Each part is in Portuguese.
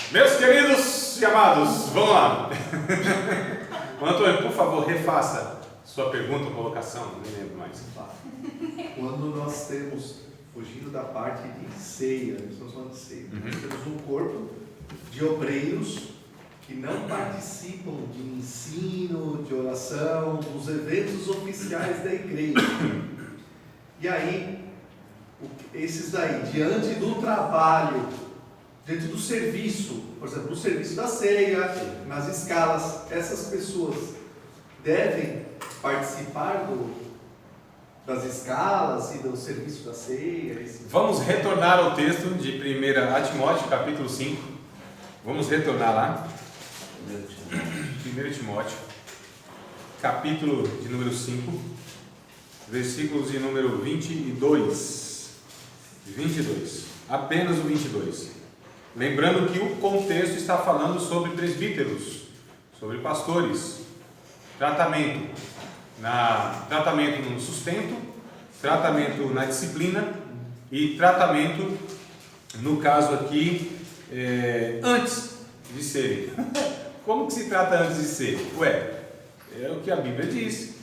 Meus queridos e amados, vamos lá. Antônio, por favor, refaça sua pergunta ou colocação, não me lembro mais. Quando nós temos, fugindo da parte de ceia, nós estamos falando de ceia, nós temos um corpo de obreiros que não participam de ensino, de oração, dos eventos oficiais da igreja. E aí, esses daí, diante do trabalho, dentro do serviço, por exemplo, no serviço da ceia, nas escalas, essas pessoas devem participar das escalas e do serviço da ceia? Vamos retornar ao texto de 1 Timóteo, capítulo 5. Vamos retornar lá. 1 Timóteo, capítulo de número 5, versículos de número 22. Apenas o 22. Lembrando que o contexto está falando sobre presbíteros, sobre pastores, tratamento no sustento, tratamento na disciplina e tratamento, no caso aqui, antes de serem. Como que se trata antes de ser? É o que a Bíblia diz.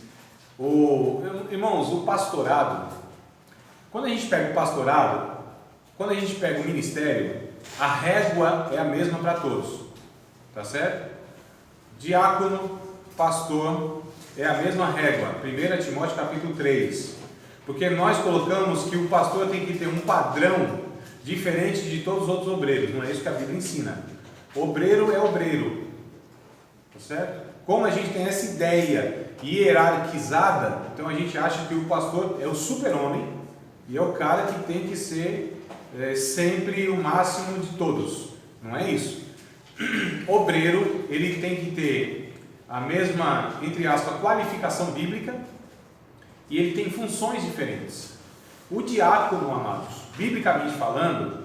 Irmãos, o pastorado, quando a gente pega o pastorado, quando a gente pega o ministério, a régua é a mesma para todos, tá certo? Diácono, pastor, é a mesma régua. 1 Timóteo capítulo 3, porque nós colocamos que o pastor tem que ter um padrão diferente de todos os outros obreiros. Não é isso que a Bíblia ensina. Obreiro é obreiro, tá certo? Como a gente tem essa ideia hierarquizada, então a gente acha que o pastor é o super-homem e é o cara que tem que ser sempre o máximo de todos. Não é isso. Obreiro, ele tem que ter a mesma, entre aspas, qualificação bíblica, e ele tem funções diferentes. O diácono, amados, biblicamente falando,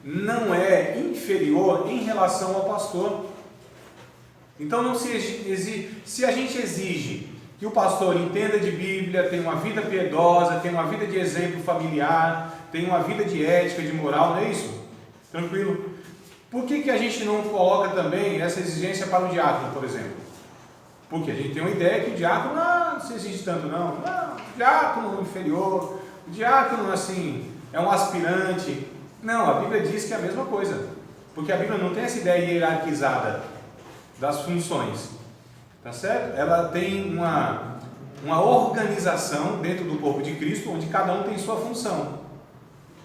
não é inferior em relação ao pastor. Então não se a gente exige que o pastor entenda de Bíblia, tenha uma vida piedosa, tenha uma vida de exemplo familiar, tenha uma vida de ética, de moral, não é isso? Tranquilo? Por que a gente não coloca também essa exigência para o diácono, por exemplo? Porque a gente tem uma ideia que o diácono não se exige tanto não. O diácono inferior, o diácono assim, é um aspirante. Não, a Bíblia diz que é a mesma coisa. Porque a Bíblia não tem essa ideia hierarquizada das funções. Tá certo? Ela tem uma organização dentro do corpo de Cristo, onde cada um tem sua função.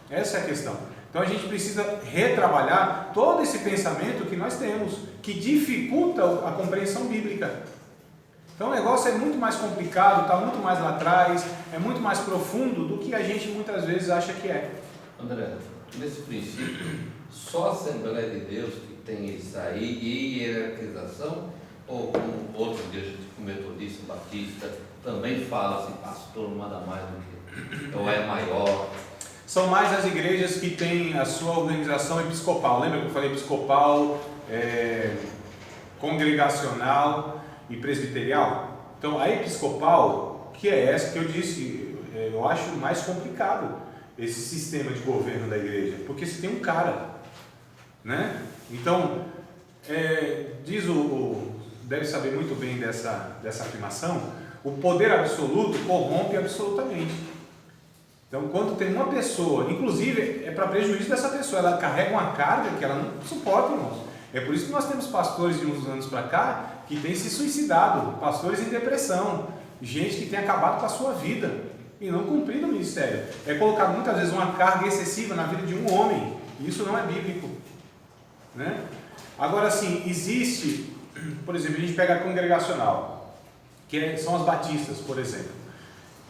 Essa é a questão. Então a gente precisa retrabalhar todo esse pensamento que nós temos, que dificulta a compreensão bíblica. Então o negócio é muito mais complicado, está muito mais lá atrás, é muito mais profundo do que a gente muitas vezes acha que é. André, nesse princípio, só a Assembleia de Deus que tem isso aí e hierarquização, ou como outras igrejas, como Metodista, Batista, também fala assim, pastor não manda mais do que, ou é maior? São mais as igrejas que têm a sua organização episcopal. Lembra que eu falei episcopal, congregacional e presbiterial? Então a episcopal, que é essa que eu disse, eu acho mais complicado esse sistema de governo da igreja, porque se tem um cara, né? Então, deve saber muito bem dessa afirmação, o poder absoluto corrompe absolutamente. Então, quando tem uma pessoa, inclusive é para prejuízo dessa pessoa, ela carrega uma carga que ela não suporta, irmãos. É por isso que nós temos pastores de uns anos para cá que têm se suicidado, pastores em depressão, gente que tem acabado com a sua vida e não cumprido o ministério. É colocado muitas vezes uma carga excessiva na vida de um homem, e isso não é bíblico, né? Agora sim, existe, por exemplo, a gente pega a congregacional, são as batistas, por exemplo.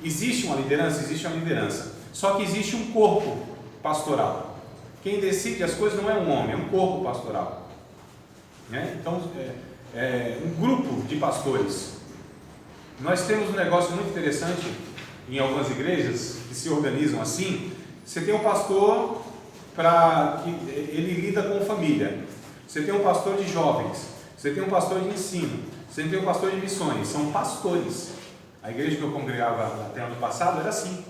Existe uma liderança, só que existe um corpo pastoral. Quem decide as coisas não é um homem, é um corpo pastoral, né? Então, um grupo de pastores. Nós temos um negócio muito interessante em algumas igrejas que se organizam assim. Você tem um pastor que ele lida com família, você tem um pastor de jovens, você tem um pastor de ensino, você tem um pastor de missões, são pastores. A igreja que eu congregava até ano passado era assim.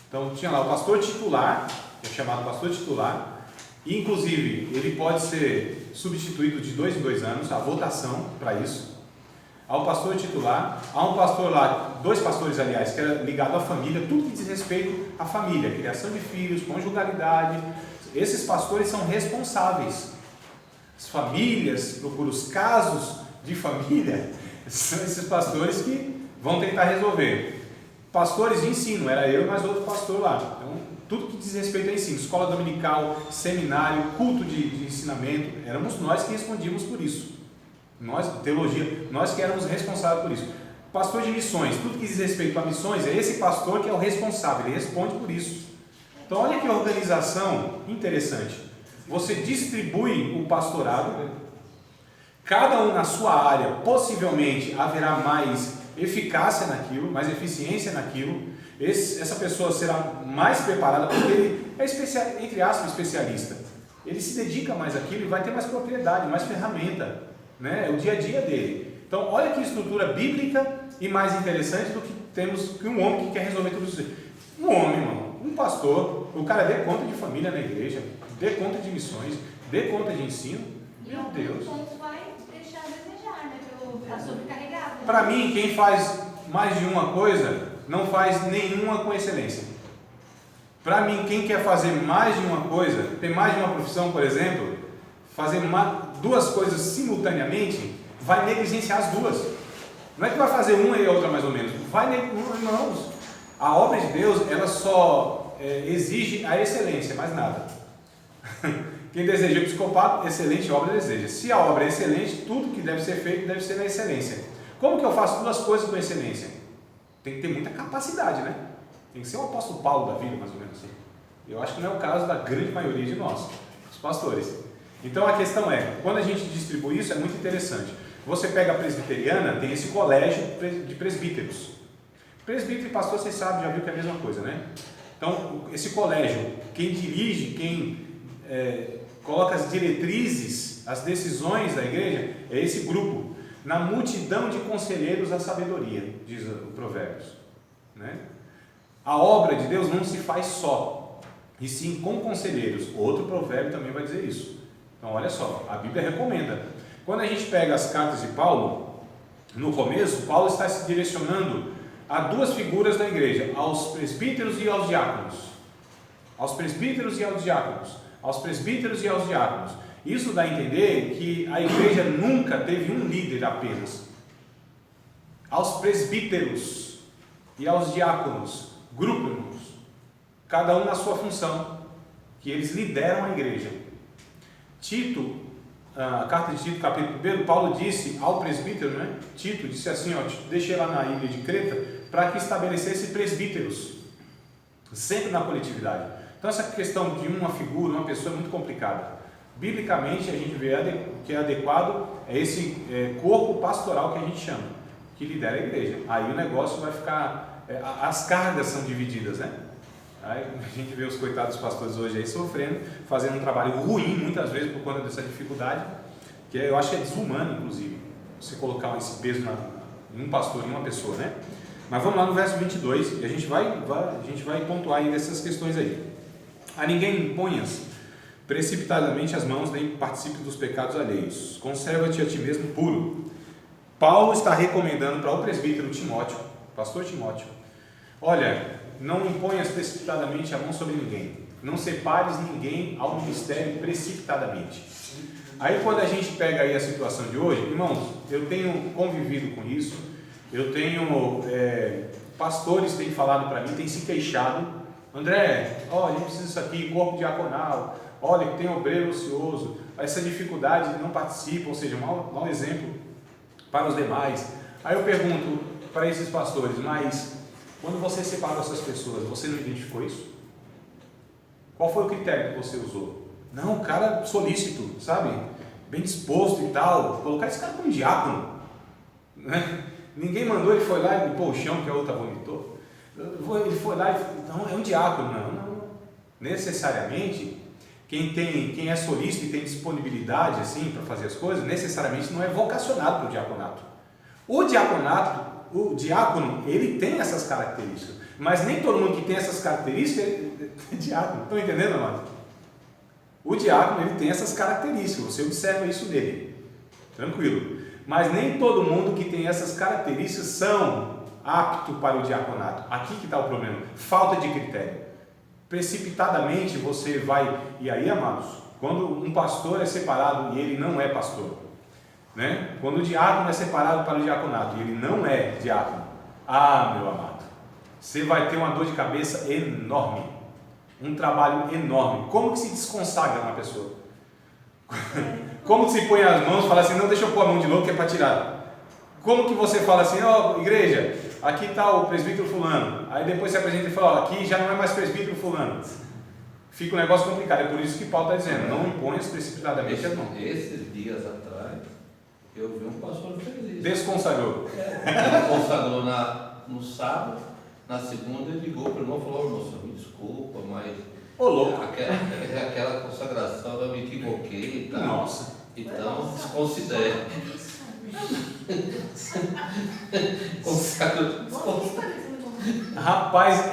Então tinha lá o pastor titular, que é chamado pastor titular, E, inclusive, ele pode ser substituído de 2 em 2 anos, a votação para isso. Há um pastor titular, há um pastor lá, 2 pastores, aliás, que é ligado à família, tudo que diz respeito à família, criação de filhos, conjugalidade. Esses pastores são responsáveis. As famílias, procuram os casos de família, são esses pastores que vão tentar resolver. Pastores de ensino, era eu e mais outro pastor lá. Então, tudo que diz respeito a ensino, escola dominical, seminário, culto de ensinamento, éramos nós que respondíamos por isso. Nós, teologia, nós que éramos responsáveis por isso. Pastor de missões, tudo que diz respeito a missões, é esse pastor que é o responsável, ele responde por isso. Então olha que organização interessante. Você distribui o pastorado, cada um na sua área, possivelmente haverá mais eficácia naquilo, mais eficiência naquilo. Essa pessoa será mais preparada, porque ele é, entre aspas, especialista. Ele se dedica mais àquilo e vai ter mais propriedade, mais ferramenta. É o dia a dia dele. Então, olha que estrutura bíblica e mais interessante do que temos que um homem que quer resolver tudo isso. Um homem, irmão, um pastor, o cara dê conta de família na igreja, dê conta de missões, dê conta de ensino. Meu Deus. Vai deixar a desejar, né? Está sobrecarregado. Para mim, quem faz mais de uma coisa, não faz nenhuma com excelência. Para mim, quem quer fazer mais de uma coisa, ter mais de uma profissão, por exemplo, fazer 2 coisas simultaneamente, vai negligenciar as 2. Não é que vai fazer uma e a outra mais ou menos. Irmãos, a obra de Deus, ela só exige a excelência, mais nada. Quem deseja episcopado, excelente obra deseja. Se a obra é excelente, tudo que deve ser feito deve ser na excelência. Como que eu faço 2 coisas com excelência? Tem que ter muita capacidade, né? Tem que ser o apóstolo Paulo da vida, mais ou menos assim. Eu acho que não é o caso da grande maioria de nós, os pastores. Então a questão é, quando a gente distribui isso, é muito interessante. Você pega a presbiteriana, tem esse colégio de presbíteros. Presbítero e pastor, vocês sabem, já viu que é a mesma coisa, né? Então, esse colégio, quem dirige, quem coloca as diretrizes, as decisões da igreja, é esse grupo. Na multidão de conselheiros a sabedoria, diz o Provérbios. Né? A obra de Deus não se faz só, e sim com conselheiros. Outro provérbio também vai dizer isso. Então, olha só, a Bíblia recomenda. Quando a gente pega as cartas de Paulo, no começo, Paulo está se direcionando a 2 figuras da igreja, aos presbíteros e aos diáconos. Aos presbíteros e aos diáconos. Aos presbíteros e aos diáconos. Isso dá a entender que a igreja nunca teve um líder apenas. Aos presbíteros e aos diáconos, grupos, cada um na sua função, que eles lideram a igreja. Tito, a carta de Tito, capítulo 1, Paulo disse ao presbítero, né? Tito disse assim, deixei lá na ilha de Creta, para que estabelecesse presbíteros, sempre na coletividade. Então essa questão de uma figura, uma pessoa é muito complicada. Biblicamente a gente vê que é adequado é esse corpo pastoral que a gente chama, que lidera a igreja. Aí o negócio vai ficar, as cargas são divididas, né? Aí a gente vê os coitados pastores hoje aí sofrendo, fazendo um trabalho ruim muitas vezes por conta dessa dificuldade, que eu acho que é desumano, inclusive, você colocar esse peso em um pastor, em uma pessoa, né? Mas vamos lá no verso 22, e a gente vai pontuar ainda essas questões aí. A ninguém imponhas precipitadamente as mãos, nem participe dos pecados alheios. Conserva-te a ti mesmo puro. Paulo está recomendando para o presbítero Timóteo, pastor Timóteo, olha, não imponhas precipitadamente a mão sobre ninguém. Não separes ninguém ao ministério precipitadamente. Aí quando a gente pega aí a situação de hoje, irmãos, eu tenho convivido com isso, eu tenho, pastores têm falado para mim, têm se queixado, André, olha, a gente precisa disso aqui, corpo diaconal, olha, tem obreiro ocioso, essa dificuldade não participa, ou seja, mau exemplo para os demais. Aí eu pergunto para esses pastores, mas quando você separou essas pessoas, você não identificou isso? Qual foi o critério que você usou? Não, o cara solícito, sabe? Bem disposto e tal. Colocar esse cara como diácono. Né? Ninguém mandou, ele foi lá e limpou o chão que a outra vomitou. Ele foi lá e não, é um diácono. Não. Necessariamente, quem é solícito e tem disponibilidade assim, para fazer as coisas, necessariamente não é vocacionado para o diaconato. O diácono, ele tem essas características, mas nem todo mundo que tem essas características é diácono. Estão entendendo, amado? O diácono, ele tem essas características, você observa isso dele, tranquilo. Mas nem todo mundo que tem essas características são apto para o diaconato. Aqui que está o problema, falta de critério. Precipitadamente você vai, e aí, amados, quando um pastor é separado e ele não é pastor, né? Quando o diácono é separado para o diaconato e ele não é diácono, meu amado, você vai ter uma dor de cabeça enorme, um trabalho enorme. Como que se desconsagra uma pessoa? Como que se põe as mãos e fala assim, não, deixa eu pôr a mão de novo que é para tirar? Como que você fala assim, igreja, aqui está o presbítero fulano, aí depois se apresenta e fala, aqui já não é mais presbítero fulano. Fica um negócio complicado, é por isso que Paulo está dizendo, não imponha precipitadamente as mãos. Esses dias atrás, eu vi um pastor feliz. Desconsagrou. Ele consagrou no sábado, na segunda ele ligou para o irmão e falou, irmão, me desculpa, mas louco. aquela consagração eu me equivoquei e tal. Nossa. Então, desconsidere. Rapaz,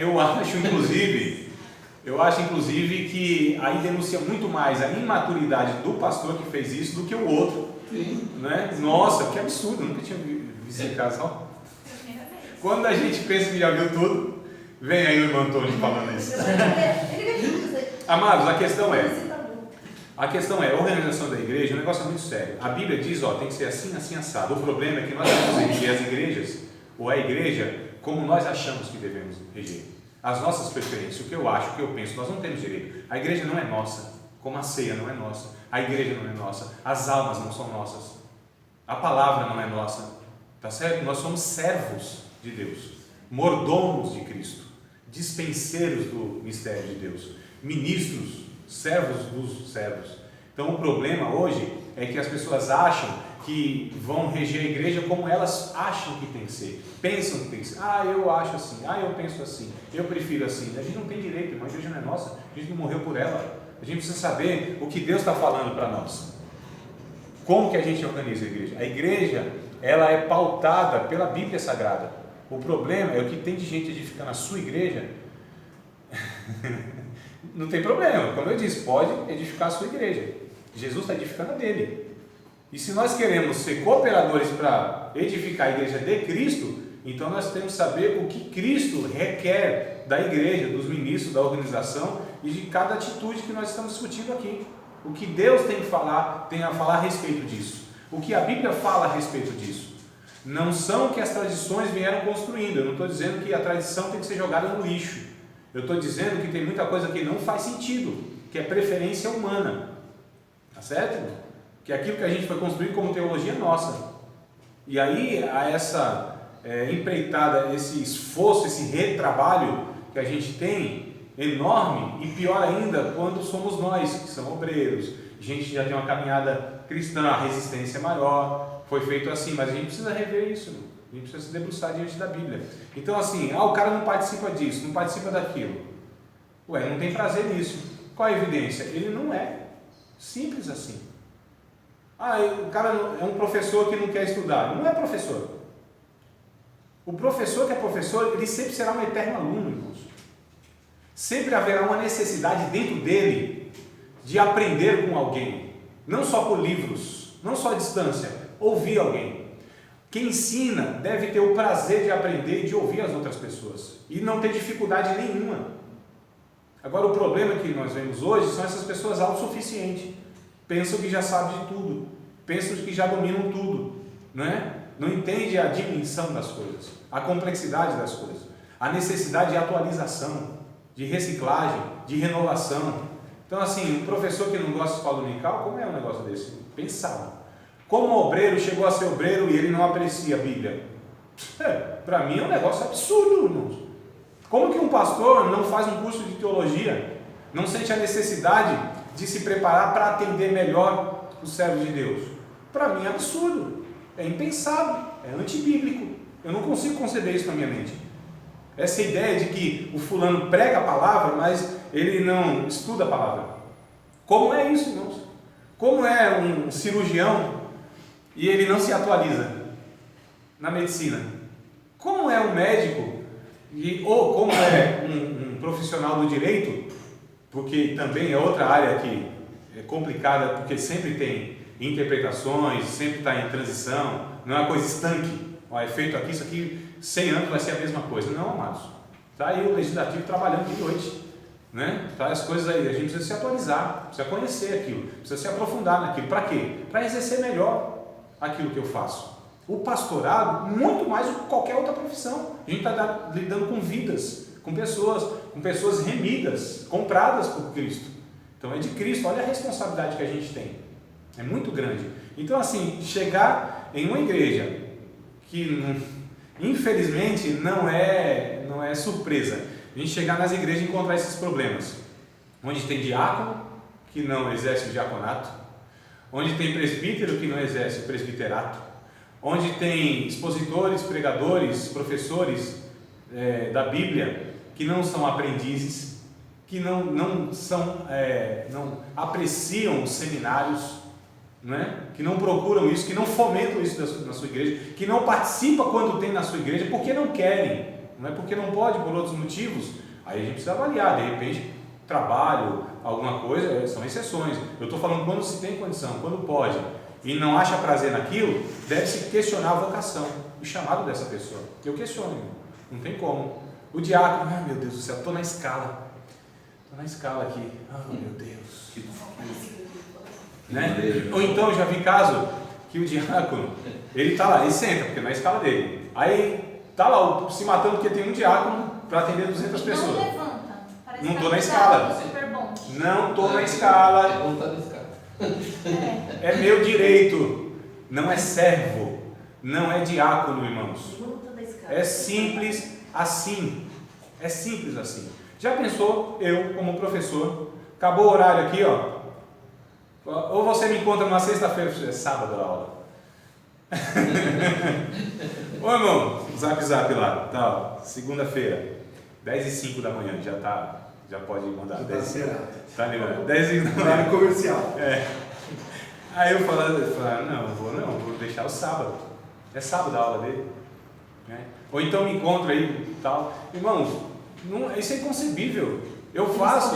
eu acho inclusive que aí denuncia muito mais a imaturidade do pastor que fez isso do que o outro. Sim. Né? Nossa, que absurdo, nunca tinha visto esse caso. Quando a gente pensa que já viu tudo, vem aí o irmão Antônio falando isso. Amados, a questão é, a organização da igreja é um negócio muito sério. A Bíblia diz, tem que ser assim, assim, assado. O problema é que nós devemos reger as igrejas, ou a igreja, como nós achamos que devemos reger. As nossas preferências, o que eu acho, o que eu penso, nós não temos direito. A igreja não é nossa, como a ceia não é nossa, a igreja não é nossa, as almas não são nossas, a palavra não é nossa, tá certo? Nós somos servos de Deus, mordomos de Cristo, dispenseiros do mistério de Deus, ministros, servos dos servos. Então o problema hoje é que as pessoas acham que vão reger a igreja como elas acham que tem que ser, pensam que tem que ser. Eu acho assim, eu penso assim, eu prefiro assim. A gente não tem direito, irmão, a igreja não é nossa, a gente não morreu por ela. A gente precisa saber o que Deus está falando para nós. Como que a gente organiza a igreja? A igreja, ela é pautada pela Bíblia Sagrada. O problema é o que tem de gente edificando a sua igreja. Não tem problema, como eu disse, pode edificar a sua igreja. Jesus está edificando a dele. E se nós queremos ser cooperadores para edificar a igreja de Cristo, então nós temos que saber o que Cristo requer da igreja, dos ministros, da organização e de cada atitude que nós estamos discutindo aqui. O que Deus tem a falar a respeito disso. O que a Bíblia fala a respeito disso. Não são que as tradições vieram construindo. Eu não estou dizendo que a tradição tem que ser jogada no lixo. Eu estou dizendo que tem muita coisa que não faz sentido, que é preferência humana. Tá certo? Que é aquilo que a gente foi construir como teologia nossa. E aí há essa empreitada, esse esforço, esse retrabalho que a gente tem enorme, e pior ainda quando somos nós, que somos obreiros, gente que já tem uma caminhada cristã, a resistência é maior, foi feito assim, mas a gente precisa rever isso, a gente precisa se debruçar diante da Bíblia. Então assim, o cara não participa disso, não participa daquilo, não tem prazer nisso. Qual a evidência? Ele não é, simples assim. O cara é um professor que não quer estudar, não é professor. O professor que é professor, ele sempre será um eterno aluno, irmãos. Sempre haverá uma necessidade dentro dele de aprender com alguém, não só por livros, não só à distância, ouvir alguém. Quem ensina deve ter o prazer de aprender e de ouvir as outras pessoas e não ter dificuldade nenhuma. Agora, o problema que nós vemos hoje são essas pessoas autossuficientes, pensam que já sabem de tudo, pensam que já dominam tudo, não entende a dimensão das coisas, a complexidade das coisas, a necessidade de atualização, de reciclagem, de renovação. Então assim, um professor que não gosta de escola dominical, como é um negócio desse? Pensava. Como um obreiro chegou a ser obreiro e ele não aprecia a Bíblia? Para mim é um negócio absurdo, irmãos. Como que um pastor não faz um curso de teologia, não sente a necessidade de se preparar para atender melhor os servos de Deus? Para mim é absurdo, é impensável, é antibíblico. Eu não consigo conceber isso na minha mente. Essa ideia de que o fulano prega a palavra, mas ele não estuda a palavra. Como é isso, irmãos? Como é um cirurgião e ele não se atualiza na medicina? Como é um médico ou como é um profissional do direito porque também é outra área que é complicada, porque sempre tem interpretações, sempre está em transição, não é uma coisa estanque, ó, é feito aqui, isso aqui, 100 anos vai ser a mesma coisa. Não, amados, está aí o legislativo trabalhando de noite, né? Tá as coisas aí, a gente precisa se atualizar, precisa conhecer aquilo, precisa se aprofundar naquilo. Para quê? Para exercer melhor aquilo que eu faço. O pastorado, muito mais do que qualquer outra profissão. A gente está lidando com vidas, com pessoas remidas, compradas por Cristo. Então é de Cristo, olha a responsabilidade que a gente tem. É muito grande. Então, assim, chegar em uma igreja que, infelizmente, não é surpresa. A gente chegar nas igrejas e encontrar esses problemas. Onde tem diácono que não exerce o diaconato, onde tem presbítero que não exerce o presbiterato, onde tem expositores, pregadores, professores da Bíblia que não são aprendizes, que não apreciam os seminários, né? Que não procuram isso, que não fomentam isso na sua igreja, que não participam quando tem na sua igreja porque não querem, não é porque não pode, por outros motivos. Aí a gente precisa avaliar, de repente trabalho, alguma coisa, são exceções. Eu estou falando quando se tem condição, quando pode e não acha prazer naquilo, deve-se questionar a vocação, o chamado dessa pessoa. Eu questiono, não tem como. O diácono, meu Deus do céu, estou na escala aqui, meu Deus, né? Ou então eu já vi caso que o diácono, ele está lá, ele senta, porque não é a escala dele, aí está lá se matando porque tem um diácono para atender 200 pessoas. Não levanta. Parece Não que estou tá na escala. super bom. Não estou na escala. Não está na escala. É meu direito. Não é servo. Não é diácono, irmãos. É simples assim. É simples assim. Já pensou, eu como professor, acabou o horário aqui, ó. Ou você me encontra numa sexta-feira, é sábado a aula. Ô irmão, zap lá, tal, segunda-feira, 10h05 da manhã, já pode mandar. Já está liberado. Tá liberado. 10h05 da manhã. Horário comercial. Aí eu falava, não vou deixar o sábado. É sábado a aula dele. Né? Ou então me encontro aí e tal. Irmãos, isso é inconcebível. Eu faço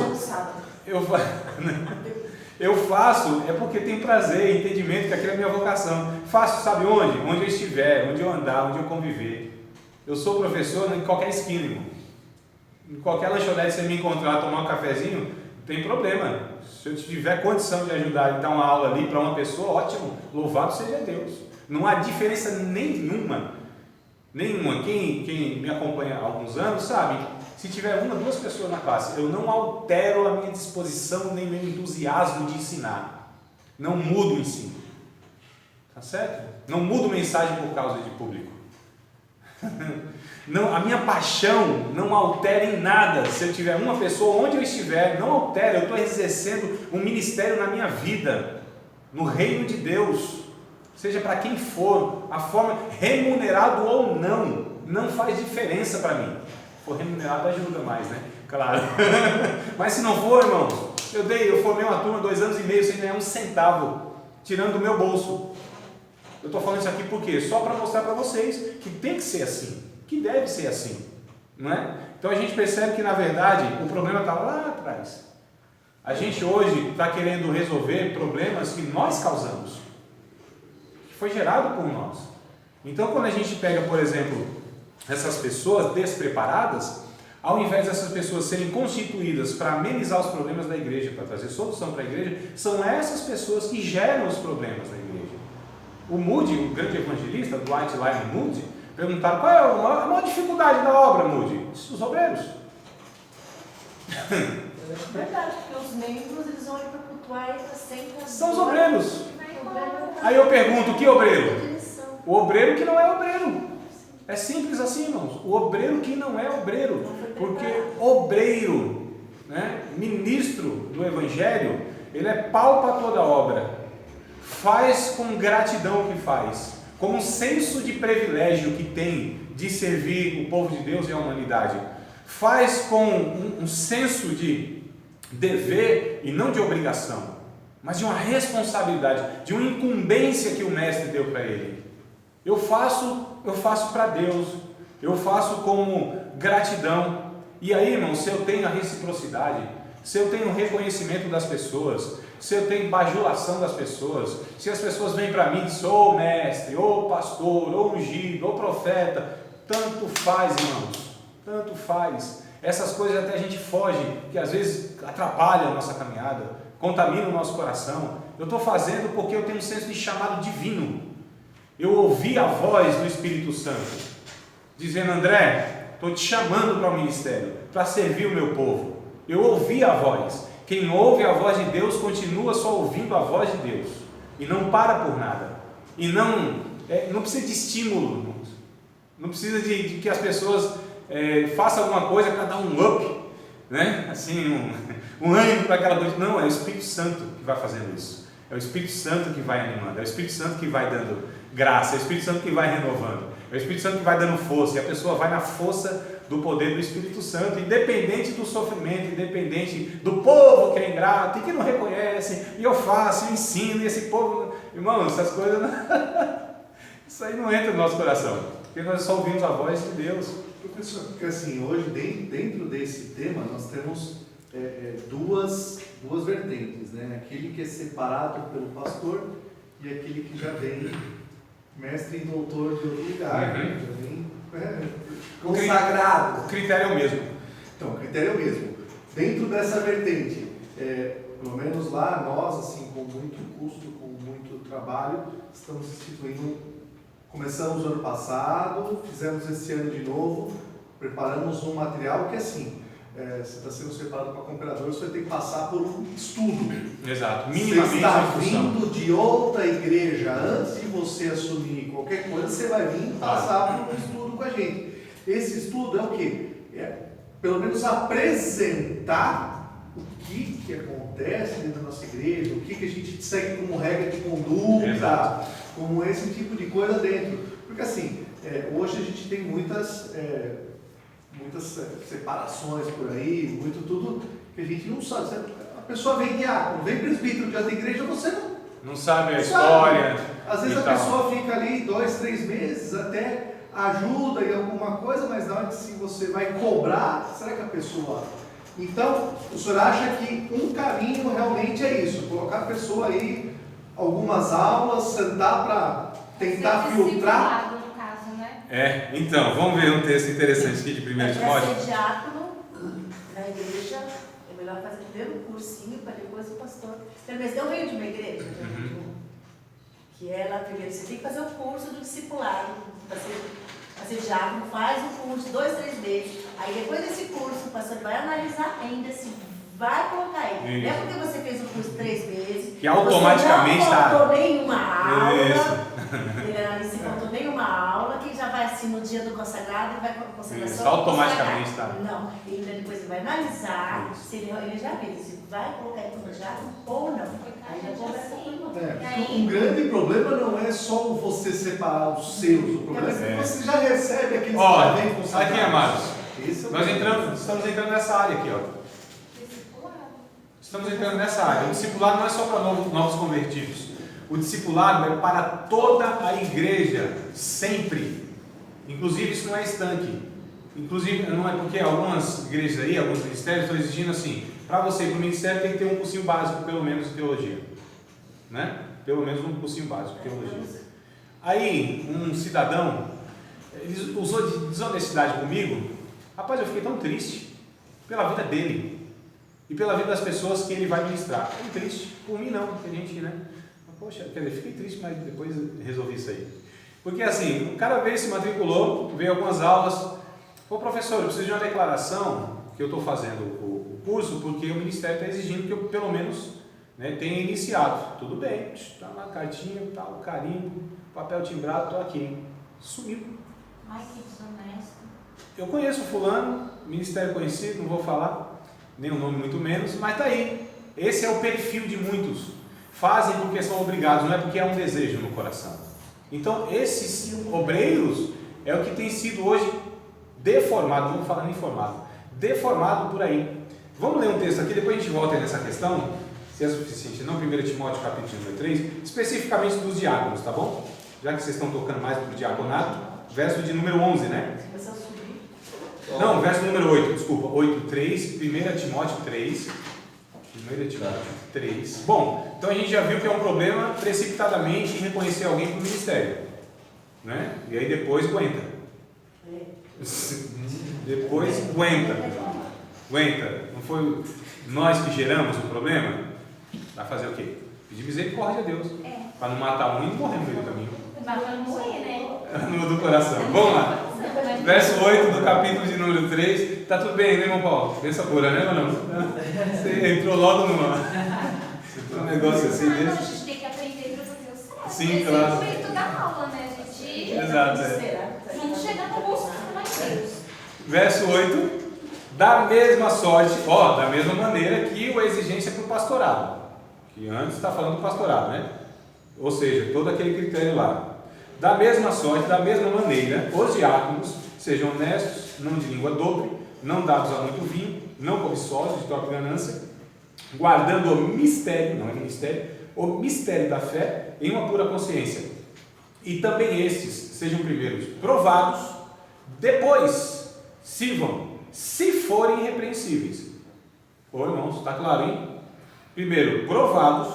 é porque tenho prazer, entendimento que aquilo é minha vocação. Faço, sabe onde? Onde eu estiver, onde eu andar, onde eu conviver. Eu sou professor em qualquer esquina, irmão. Em qualquer lanchonete você me encontrar, tomar um cafezinho, não tem problema. Se eu tiver condição de ajudar e dar uma aula ali para uma pessoa, ótimo, louvado seja Deus. Não há diferença nenhuma. Quem me acompanha há alguns anos sabe, se tiver 1 ou 2 pessoas na classe, eu não altero a minha disposição nem meu entusiasmo de ensinar. Não mudo o ensino. Tá certo? Não mudo mensagem por causa de público. Não, a minha paixão não altera em nada. Se eu tiver uma pessoa, onde eu estiver, não altera. Eu estou exercendo um ministério na minha vida, no reino de Deus, seja para quem for, a forma, remunerado ou não faz diferença para mim. Se for remunerado ajuda mais, né? Claro. Mas se não for, irmãos, eu formei uma turma 2 anos e meio sem ganhar um centavo, tirando do meu bolso. Eu estou falando isso aqui por quê? Só para mostrar para vocês que tem que ser assim, que deve ser assim, não é? Então a gente percebe que na verdade o problema estava lá atrás. A gente hoje está querendo resolver problemas que nós causamos, que foi gerado por nós. Então quando a gente pega, por exemplo, essas pessoas despreparadas, ao invés dessas pessoas serem constituídas para amenizar os problemas da igreja, para trazer solução para a igreja, são essas pessoas que geram os problemas da igreja. O Moody, o grande evangelista, Dwight Lyman Moody, perguntaram qual é a maior dificuldade da obra, Moody? Os obreiros. É verdade, porque os membros eles vão para cultuar e para sempre. São os obreiros. Aí eu pergunto, que obreiro? O obreiro que não é obreiro. É simples assim, irmãos. O obreiro que não é obreiro. Porque obreiro, né, ministro do evangelho, ele é pau para toda obra. Faz com gratidão o que faz, com um senso de privilégio que tem de servir o povo de Deus e a humanidade. Faz com um senso de dever e não de obrigação, mas de uma responsabilidade, de uma incumbência que o mestre deu para ele. Eu faço para Deus, eu faço como gratidão. E aí, irmão, se eu tenho a reciprocidade, se eu tenho reconhecimento das pessoas, se eu tenho bajulação das pessoas, se as pessoas vêm para mim e dizem, ô mestre, ô pastor, ô ungido, ô profeta, tanto faz, irmãos, tanto faz. Essas coisas até a gente foge, que às vezes atrapalham a nossa caminhada, contaminam o nosso coração. Eu estou fazendo porque eu tenho um senso de chamado divino. Eu ouvi a voz do Espírito Santo, dizendo, André, estou te chamando para o ministério, para servir o meu povo. Eu ouvi a voz. Quem ouve a voz de Deus continua só ouvindo a voz de Deus e não para por nada. E não precisa de estímulo, irmãos. Não precisa de que as pessoas façam alguma coisa para dar um up, né? Assim, um ânimo para aquela coisa. Não, é o Espírito Santo que vai fazendo isso. É o Espírito Santo que vai animando, é o Espírito Santo que vai dando graça, é o Espírito Santo que vai renovando, é o Espírito Santo que vai dando força, e a pessoa vai na força do poder do Espírito Santo, independente do sofrimento, independente do povo que é ingrato e que não reconhece, e eu faço, eu ensino, e esse povo, irmão, essas coisas, isso aí não entra no nosso coração, porque nós só ouvimos a voz de Deus. Professor, porque assim, hoje dentro desse tema nós temos duas vertentes, né? Aquele que é separado pelo pastor e aquele que já vem mestre e doutor de outro lugar, já vem consagrado. O critério é o mesmo. Então, o critério é o mesmo. Dentro dessa vertente, pelo menos lá, nós, assim, com muito custo, com muito trabalho, estamos instituindo, começamos no ano passado, fizemos esse ano de novo, preparamos um material que, assim, você está sendo separado para cooperador, você tem que passar por um estudo. Exato, Você minimamente está uma instrução. vindo de outra igreja, antes de você assumir qualquer coisa, você vai vir passar por um estudo com a gente. Esse estudo é o quê? Pelo menos apresentar o que acontece dentro da nossa igreja, o que a gente segue como regra de conduta, Exato. como esse tipo de coisa dentro. Porque assim, hoje a gente tem muitas separações por aí, muito tudo que a gente não sabe. A pessoa vem diácono, vem presbítero de outra igreja, você Não sabe a história. Às vezes e a tal. pessoa fica ali 2, 3 meses, até ajuda em alguma coisa, mas na hora que se você vai cobrar, será que a pessoa... Então, o senhor acha que um caminho realmente é isso, colocar a pessoa aí, algumas aulas, sentar para tentar filtrar... No caso, né? Então, vamos ver um texto interessante aqui de 1 Para Timóteo. ser diácono na igreja, é melhor fazer primeiro um cursinho para depois o pastor. Pelo menos eu venho de uma igreja, que ela primeiro você tem que fazer o curso do discipulado, para ser diácono, faz o curso 2, 3 meses. Aí depois desse curso, o pastor vai analisar ainda se vai colocar aí. Não é porque você fez o curso 3 meses, que automaticamente você não está. faltou nenhuma aula. Isso. Ele analisa se faltou nenhuma aula, que já vai assim no dia do consagrado e vai com a consagração. Isso, automaticamente consagrado. tá. Não, ele depois ele vai analisar Isso. se ele já viu, se vai colocar ele como diácono ou não. Aí já conversa com ele. Um grande problema não é só você separar os seus, o problema é que você já recebe aqueles que já vêm com Aqui, amados, Esse é o nós problema. estamos entrando nessa área aqui, ó. Estamos entrando nessa área. O discipulado não é só para novos convertidos. O discipulado é para toda a igreja, sempre. Inclusive, isso não é estanque. Inclusive, não é porque algumas igrejas aí, alguns ministérios estão exigindo assim, para você ir para o ministério tem que ter um cursinho básico, pelo menos, de teologia. Né? Pelo menos um cursinho básico de teologia. Aí, um cidadão, ele usou de desonestidade comigo. Rapaz, eu fiquei tão triste pela vida dele e pela vida das pessoas que ele vai ministrar. Fiquei triste, por mim não, porque a gente, né? Poxa, quer dizer, fiquei triste, mas depois resolvi isso aí. Porque assim, o cara veio, se matriculou, veio algumas aulas. Pô, professor, eu preciso de uma declaração que eu estou fazendo o curso, porque o ministério está exigindo que eu, pelo menos, né, tenha iniciado. Tudo bem, está lá a cartinha, tá, o carimbo, papel timbrado, estou aqui. Sumiu. Ai, que desonesto. Eu conheço o fulano, ministério conhecido, não vou falar, nem o nome muito menos, mas está aí. Esse é o perfil de muitos. Fazem porque são obrigados, não é porque é um desejo no coração. Então, esses obreiros é o que tem sido hoje deformado, vamos falar nem formado, deformado por aí. Vamos ler um texto aqui, depois a gente volta nessa questão, se é suficiente, não, 1 Timóteo capítulo número 3, especificamente dos diáconos, tá bom? Já que vocês estão tocando mais para o diaconato, verso de número 11, né? Se você subir. Não, verso número 8, desculpa, 8, 3, 1 Timóteo 3, 1 Timóteo 3. Bom, então a gente já viu que é um problema precipitadamente reconhecer alguém para o ministério, né? E aí depois aguenta. Depois aguenta. Não foi nós que geramos o problema? Vai fazer o quê? Pedir misericórdia a Deus. Para não matar um e não morrer no meio do caminho. Mas pra não morrer, né? No do coração. Vamos lá. Verso 8 do capítulo de número 3. Tá tudo bem, né, irmão Paulo? Pensa pura, né, mano? Você entrou logo num negócio assim Não, a desse. gente tem que aprender para fazer o certo. Sim, Esse claro. é o jeito da aula, né? A gente Exato. não chega no gosto mais Deus. Verso 8. Da mesma sorte, da mesma maneira que a exigência para o pastorado. Que antes está falando do pastorado, né? Ou seja, todo aquele critério lá. Da mesma sorte, da mesma maneira, os diáconos sejam honestos, não de língua dobre, não dados a muito vinho, não cobiçosos, de própria ganância, guardando o mistério, não é ministério, o mistério da fé em uma pura consciência. E também estes sejam primeiros provados, depois sirvam, se forem irrepreensíveis. Ô irmãos, está claro, hein? Primeiro provados,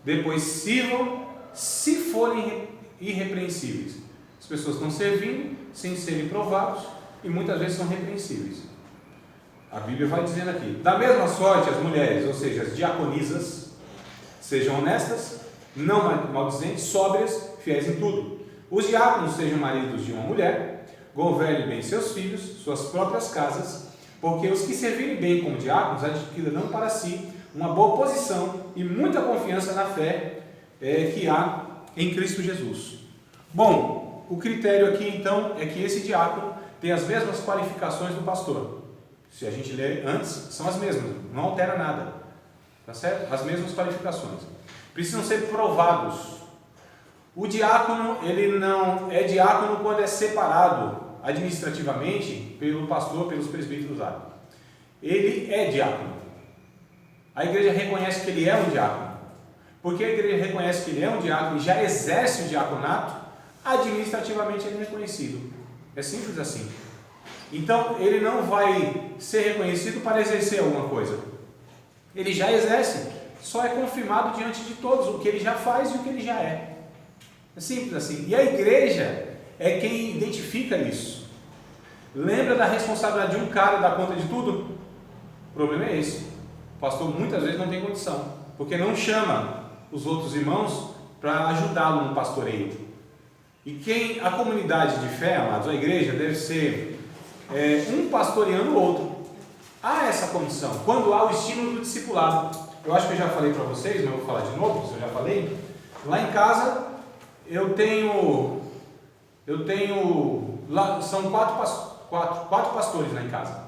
depois sirvam, se forem irrepreensíveis. As pessoas estão servindo sem serem provados e muitas vezes são repreensíveis. A Bíblia vai dizendo aqui: da mesma sorte as mulheres, ou seja, as diaconisas, sejam honestas, não maldizentes, sóbrias, fiéis em tudo. Os diáconos sejam maridos de uma mulher, governem bem seus filhos, suas próprias casas, porque os que servirem bem como diáconos adquirirão para si uma boa posição e muita confiança na fé que há em Cristo Jesus. Bom, o critério aqui então é que esse diácono tem as mesmas qualificações do pastor. Se a gente ler antes, são as mesmas, não altera nada, tá certo? As mesmas qualificações. Precisam ser provados. O diácono, ele não é diácono quando é separado administrativamente pelo pastor, pelos presbíteros lá. Ele é diácono. A igreja reconhece que ele é um diácono. Porque a igreja reconhece que ele é um diácono e já exerce o diaconato, administrativamente ele é reconhecido. É simples assim. Então, ele não vai ser reconhecido para exercer alguma coisa. Ele já exerce, só é confirmado diante de todos o que ele já faz e o que ele já é. É simples assim. E a igreja é quem identifica isso. Lembra da responsabilidade de um cara dar conta de tudo? O problema é esse. O pastor muitas vezes não tem condição, porque não chama os outros irmãos para ajudá-lo no pastoreio. E a comunidade de fé, amados, a igreja deve ser um pastoreando o outro. Há essa condição, quando há o estímulo do discipulado. Eu acho que eu já falei para vocês, mas eu vou falar de novo, se eu já falei. Lá em casa, eu tenho lá, são quatro pastores lá em casa.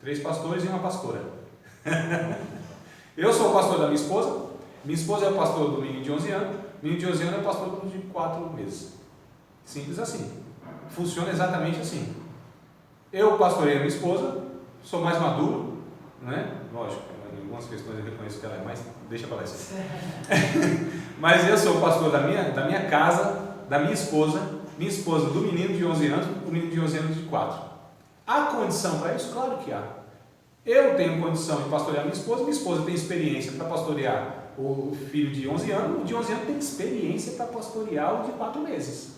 3 pastores e uma pastora. Eu sou o pastor da minha esposa é o pastor do menino de 11 anos, o menino de 11 anos é o pastor de 4 meses. Simples assim. Funciona exatamente assim. Eu pastorei a minha esposa, sou mais maduro, né? Lógico, em algumas questões eu reconheço que ela é mais, deixa para lá isso. Mas eu sou o pastor da minha casa, da minha esposa do menino de 11 anos, o menino de 11 anos de 4. Há condição para isso? Claro que há. Eu tenho condição de pastorear minha esposa tem experiência para pastorear o filho de 11 anos, o de 11 anos tem experiência para pastorear o de 4 meses.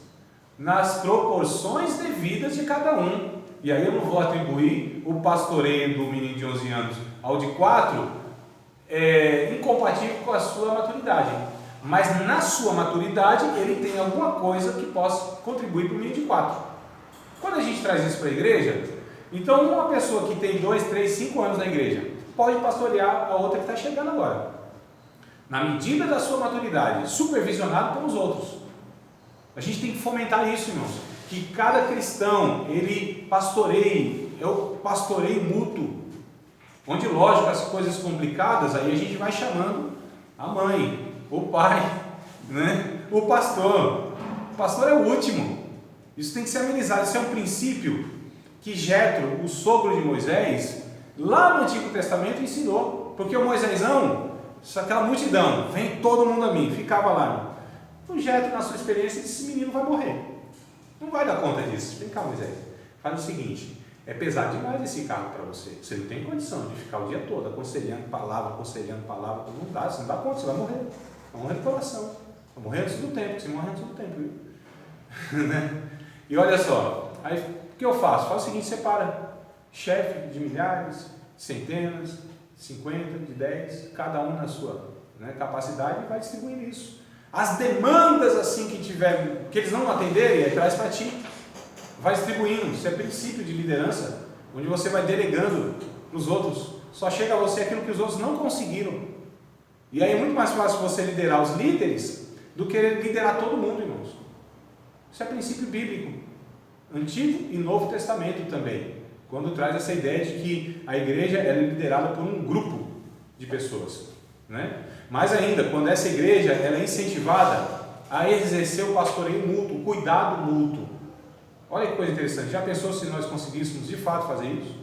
Nas proporções devidas de cada um. E aí eu não vou atribuir o pastoreio do menino de 11 anos ao de 4 incompatível com a sua maturidade. Mas na sua maturidade ele tem alguma coisa que possa contribuir para o menino de 4. Quando a gente traz isso para a igreja, então uma pessoa que tem 2, 3, 5 anos na igreja pode pastorear a outra que está chegando agora. Na medida da sua maturidade, supervisionado pelos outros. A gente tem que fomentar isso, irmãos. Que cada cristão, ele pastoreie, é o pastoreio mútuo. Onde, lógico, as coisas complicadas, aí a gente vai chamando a mãe, o pai, né? O pastor. O pastor é o último. Isso tem que ser amenizado. Isso é um princípio que Jetro, o sogro de Moisés, lá no Antigo Testamento ensinou. Porque o Moisésão, aquela multidão, vem todo mundo a mim, ficava lá. O Jetro, na sua experiência, disse: esse menino vai morrer. Não vai dar conta disso. Vem cá, Moisés. Faz o seguinte: É pesado demais esse cargo para você. Você não tem condição de ficar o dia todo aconselhando palavra. Não dá, você não dá conta, você vai morrer. Vai morrer do coração. Vai morrer antes do tempo, você morre antes do tempo, viu? Né? E olha só, aí o que eu faço? Faço o seguinte, separa chefe de milhares, centenas, 50, de 10, cada um na sua, né, capacidade, e vai distribuindo isso. As demandas assim que tiver, que eles não atenderem, traz para ti. Vai distribuindo, isso é princípio de liderança, onde você vai delegando para os outros. Só chega a você aquilo que os outros não conseguiram. E aí é muito mais fácil você liderar os líderes do que liderar todo mundo, irmãos. Isso é princípio bíblico, Antigo e Novo Testamento também, quando traz essa ideia de que a igreja é liderada por um grupo de pessoas, né? Mais ainda, quando essa igreja ela é incentivada a exercer o pastoreio mútuo, o cuidado mútuo. Olha que coisa interessante, já pensou se nós conseguíssemos de fato fazer isso?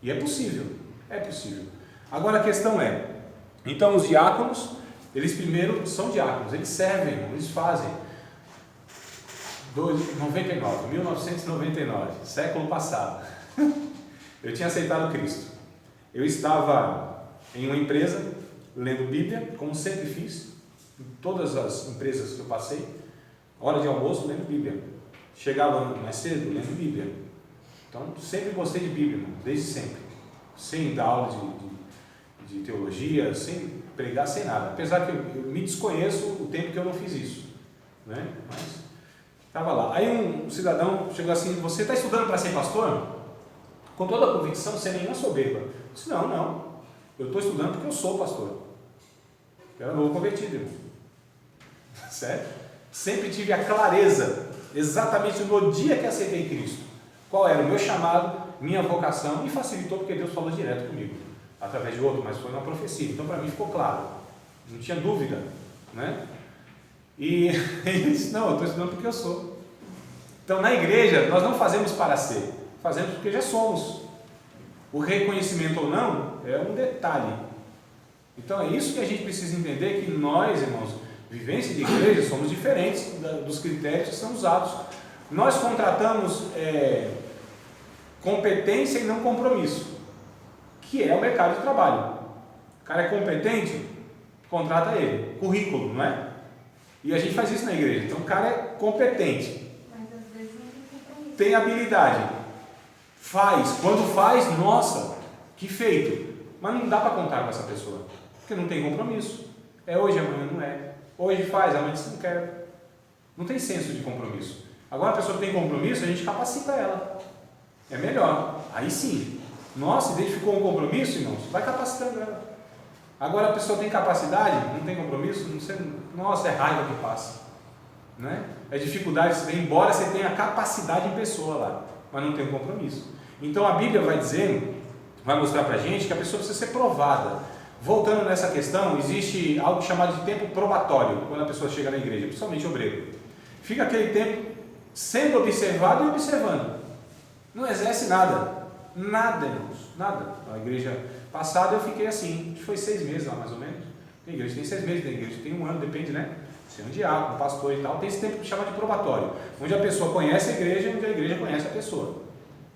E é possível, é possível.19 eles servem, eles fazem. 1999, século passado, eu tinha aceitado Cristo. Eu estava em uma empresa, lendo Bíblia, como sempre fiz, em todas as empresas que eu passei, hora de almoço, lendo Bíblia. Chegava mais cedo, lendo Bíblia. Então, sempre gostei de Bíblia, irmão, desde sempre. Sem dar aula de teologia, sem pregar, sem nada. Apesar que eu me desconheço o tempo que eu não fiz isso, né? Mas estava lá. Aí um cidadão chegou assim: você está estudando para ser pastor? Com toda a convicção, sem nenhuma soberba. Eu disse: não. Eu estou estudando porque eu sou pastor. Eu era novo convertido, irmão. Sério? Sempre tive a clareza, exatamente no dia que aceitei Cristo, qual era o meu chamado, minha vocação, e facilitou porque Deus falou direto comigo, através de outro, mas foi uma profecia. Então para mim ficou claro, não tinha dúvida, né? E ele disse: não, eu estou estudando porque eu sou. Então na igreja nós não fazemos para ser, fazemos porque já somos. O reconhecimento ou não é um detalhe. Então é isso que a gente precisa entender, que nós, irmãos, vivência de igreja, somos diferentes dos critérios que são usados. Nós contratamos competência e não compromisso, que é o mercado de trabalho. O cara é competente, contrata ele. Currículo, não é? E a gente faz isso na igreja. Então o cara é competente, Mas às vezes não tem compromisso. tem habilidade, faz. Quando faz, nossa, que feito. Mas não dá para contar com essa pessoa, porque não tem compromisso. É hoje, amanhã não é. Hoje faz, amanhã você não quer. Não tem senso de compromisso. Agora a pessoa que tem compromisso, a gente capacita ela. É melhor. Aí sim. Nossa, identificou um compromisso, irmãos, vai capacitando ela. Agora a pessoa tem capacidade, não tem compromisso, nossa, é raiva que passa, né? É dificuldade, você vem embora, você tem a capacidade em pessoa lá, mas não tem um compromisso. Então a Bíblia vai dizer, vai mostrar pra gente que a pessoa precisa ser provada. Voltando nessa questão, existe algo chamado de tempo probatório, quando a pessoa chega na igreja, principalmente obreiro. Fica aquele tempo sendo observado e observando. Não exerce nada. Nada, irmãos. Nada. Na igreja passada eu fiquei assim, foi 6 meses lá mais ou menos. Tem igreja tem 6 meses, tem igreja tem 1 ano, depende, né? Se é um diácono, um pastor e tal, tem esse tempo que chama de probatório, onde a pessoa conhece a igreja e onde a igreja conhece a pessoa.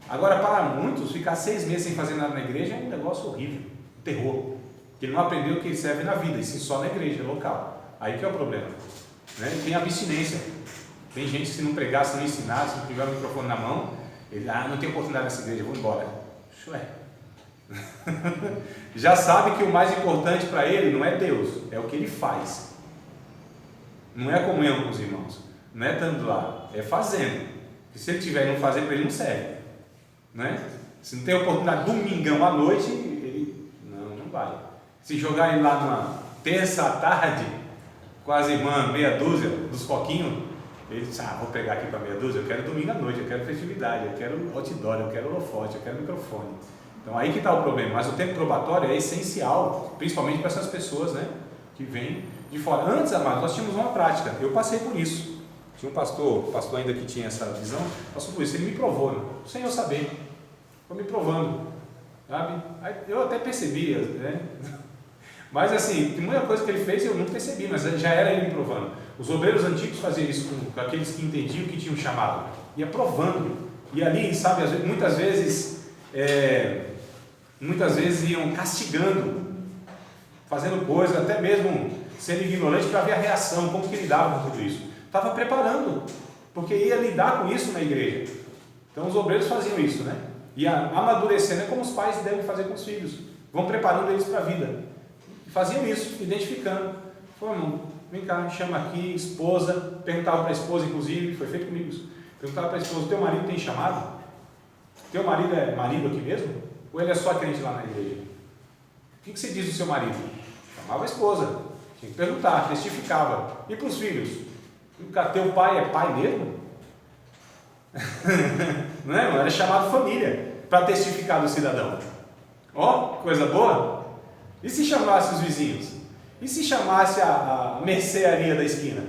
Agora, para muitos, ficar 6 meses sem fazer nada na igreja é um negócio horrível, um terror. Ele não aprendeu o que serve na vida, e sim só na igreja local. Aí que é o problema, né? Tem abstinência. Tem gente que se não pregar, se não ensinar, se não tiver o microfone na mão, ele, não tem oportunidade nessa igreja, vou embora. Ué. Já sabe que o mais importante para ele não é Deus, é o que ele faz. Não é a comunhão com os irmãos, não é estando lá, é fazendo. Porque se ele tiver e não fazer, para ele não serve, né? Se não tem oportunidade domingão à noite, ele não vai. Se jogar ele lá numa terça à tarde com as irmãs, meia dúzia dos coquinhos, ele diz: vou pegar aqui para meia dúzia, eu quero domingo à noite, eu quero festividade, eu quero outdoor, eu quero holofote, eu quero microfone. Então aí que está o problema. Mas o tempo probatório é essencial, principalmente para essas pessoas, né, que vêm de fora. Antes, amados, nós tínhamos uma prática, eu passei por isso. Tinha um pastor ainda que tinha essa visão, passou por isso, ele me provou, né? Sem eu saber, foi me provando, sabe? Aí eu até percebia, né? Mas assim, tem muita coisa que ele fez e eu não percebi, mas já era ele me provando. Os obreiros antigos faziam isso com aqueles que entendiam que tinham chamado, ia provando, E ali, sabe, muitas vezes iam castigando, fazendo coisas, até mesmo sendo ignorante para ver a reação, como que lidava com tudo isso. Estava preparando, porque ia lidar com isso na igreja. Então os obreiros faziam isso, né? E amadurecendo é como os pais devem fazer com os filhos. Vão preparando eles para a vida. E faziam isso, identificando. Falou, irmão, vem cá, chama aqui, esposa. Perguntava para a esposa, inclusive, foi feito comigo isso. Perguntava para a esposa, teu marido tem chamado? Teu marido é marido aqui mesmo? Ou ele é só crente lá na igreja? O que você diz do seu marido? Chamava a esposa. Tinha que perguntar, testificava. E para os filhos? Teu pai é pai mesmo? Não é, irmão? Era chamado família para testificar do cidadão. Ó, coisa boa. E se chamasse os vizinhos? E se chamasse a mercearia da esquina?